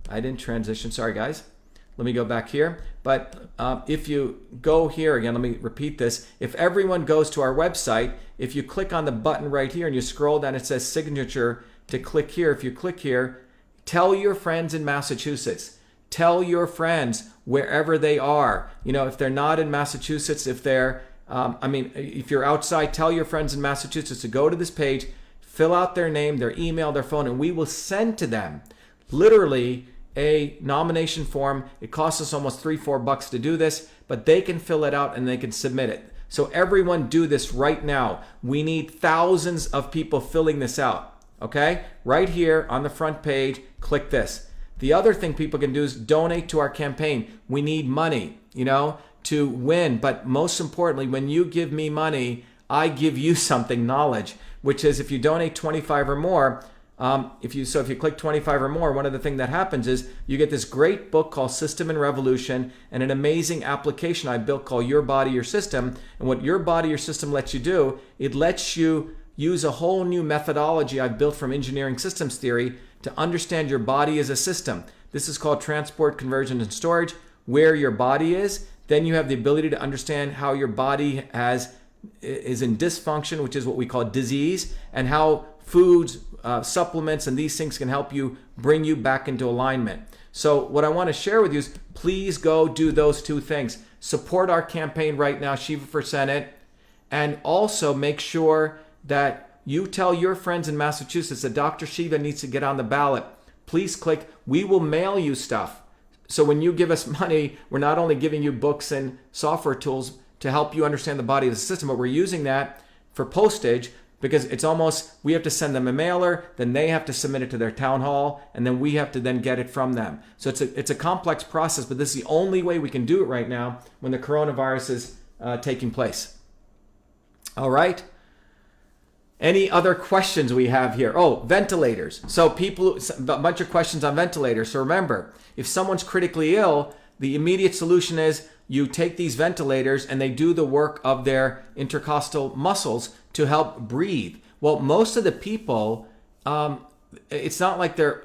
I didn't transition. Sorry, guys. Let me go back here. But if you go here again, let me repeat this. If everyone goes to our website, if you click on the button right here and you scroll down, it says signature to click here. If you click here, tell your friends in Massachusetts. Tell your friends wherever they are. You know, if they're not in Massachusetts, if they're, if you're outside, tell your friends in Massachusetts to go to this page, fill out their name, their email, their phone, and we will send to them literally a nomination form. It costs us almost $3-4 to do this, but they can fill it out and they can submit it. So everyone do this right now. We need thousands of people filling this out. Okay? Right here on the front page, click this. The other thing people can do is donate to our campaign. We need money, to win. But most importantly, when you give me money, I give you something, knowledge, which is if you donate 25 or more, If you click 25 or more, one of the things that happens is you get this great book called System and Revolution and an amazing application I built called Your Body, Your System. And what Your Body, Your System lets you do, it lets you use a whole new methodology I've built from engineering systems theory to understand your body as a system. This is called transport, conversion, and storage, where your body is. Then you have the ability to understand how your body is in dysfunction, which is what we call disease, and how foods, supplements, and these things can help you bring you back into alignment. So what I want to share with you is please go do those two things. Support our campaign right now, Shiva for Senate, and also make sure that you tell your friends in Massachusetts that Dr. Shiva needs to get on the ballot. Please click. We will mail you stuff. So when you give us money, we're not only giving you books and software tools to help you understand the body of the system, but we're using that for postage, because it's almost, we have to send them a mailer, then they have to submit it to their town hall, and then we have to then get it from them. So it's a complex process, but this is the only way we can do it right now when the coronavirus is taking place. All right. Any other questions we have here? Oh, ventilators. So a bunch of questions on ventilators. So remember, if someone's critically ill, the immediate solution is you take these ventilators and they do the work of their intercostal muscles to help breathe. Well, most of the people, it's not like their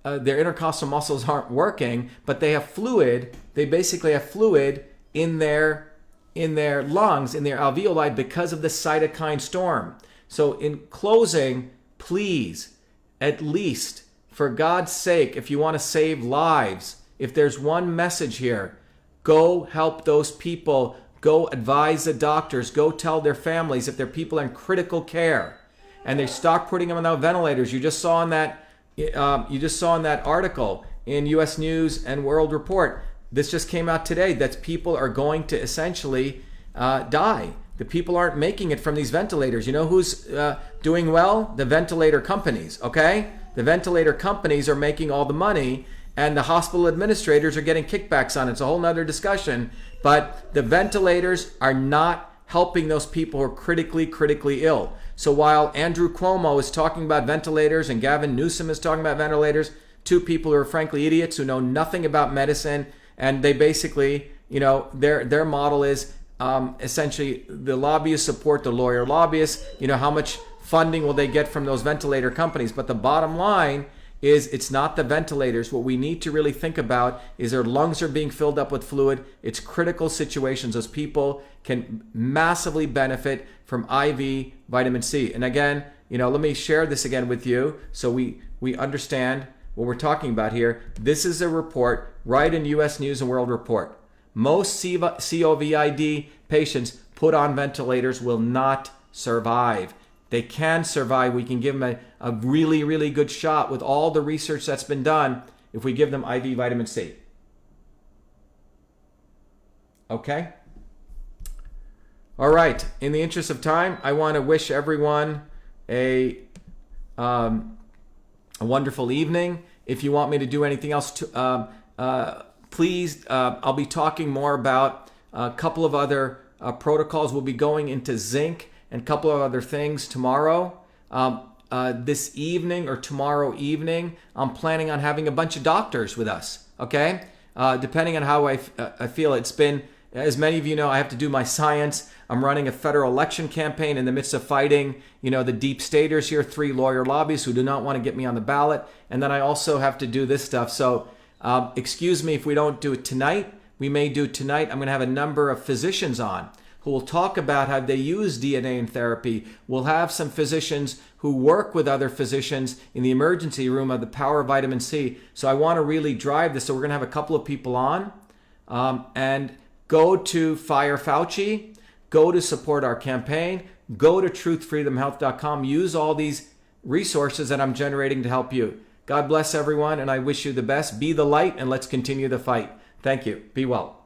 intercostal muscles aren't working, but they have fluid. They basically have fluid in their lungs, in their alveoli, because of the cytokine storm. So in closing, please, at least, for God's sake, if you want to save lives, if there's one message here, go help those people. Go advise the doctors. Go tell their families if their people are in critical care and they stop putting them on ventilators. You just saw in that article in U.S. News and World Report. This just came out today that people are going to essentially die. The people aren't making it from these ventilators. You know who's doing well? The ventilator companies, okay? The ventilator companies are making all the money, and the hospital administrators are getting kickbacks on it. It's a whole nother discussion. But the ventilators are not helping those people who are critically ill. So while Andrew Cuomo is talking about ventilators and Gavin Newsom is talking about ventilators, two people who are frankly idiots who know nothing about medicine, and they basically, their model is essentially the lobbyists support the lawyer lobbyists. How much funding will they get from those ventilator companies? But the bottom line is it's not the ventilators. What we need to really think about is their lungs are being filled up with fluid. It's critical situations. Those people can massively benefit from IV vitamin C. And again, let me share this again with you so we understand what we're talking about here. This is a report right in U.S. News and World Report. Most COVID patients put on ventilators will not survive. They can survive. We can give them a really, really good shot with all the research that's been done if we give them IV vitamin C. Okay? All right. In the interest of time, I want to wish everyone a wonderful evening. If you want me to do anything else, please, I'll be talking more about a couple of other protocols. We'll be going into zinc and a couple of other things tomorrow. This evening or tomorrow evening, I'm planning on having a bunch of doctors with us, okay? Depending on how I feel. It's been, as many of you know, I have to do my science. I'm running a federal election campaign in the midst of fighting, the deep staters here, 3 lawyer lobbyists who do not want to get me on the ballot. And then I also have to do this stuff. So excuse me if we don't do it tonight. We may do it tonight. I'm going to have a number of physicians on who will talk about how they use DNA in therapy. We'll have some physicians who work with other physicians in the emergency room of the power of vitamin C. So I want to really drive this. So we're going to have a couple of people on. And go to Fire Fauci. Go to support our campaign. Go to truthfreedomhealth.com. Use all these resources that I'm generating to help you. God bless everyone, and I wish you the best. Be the light, and let's continue the fight. Thank you. Be well.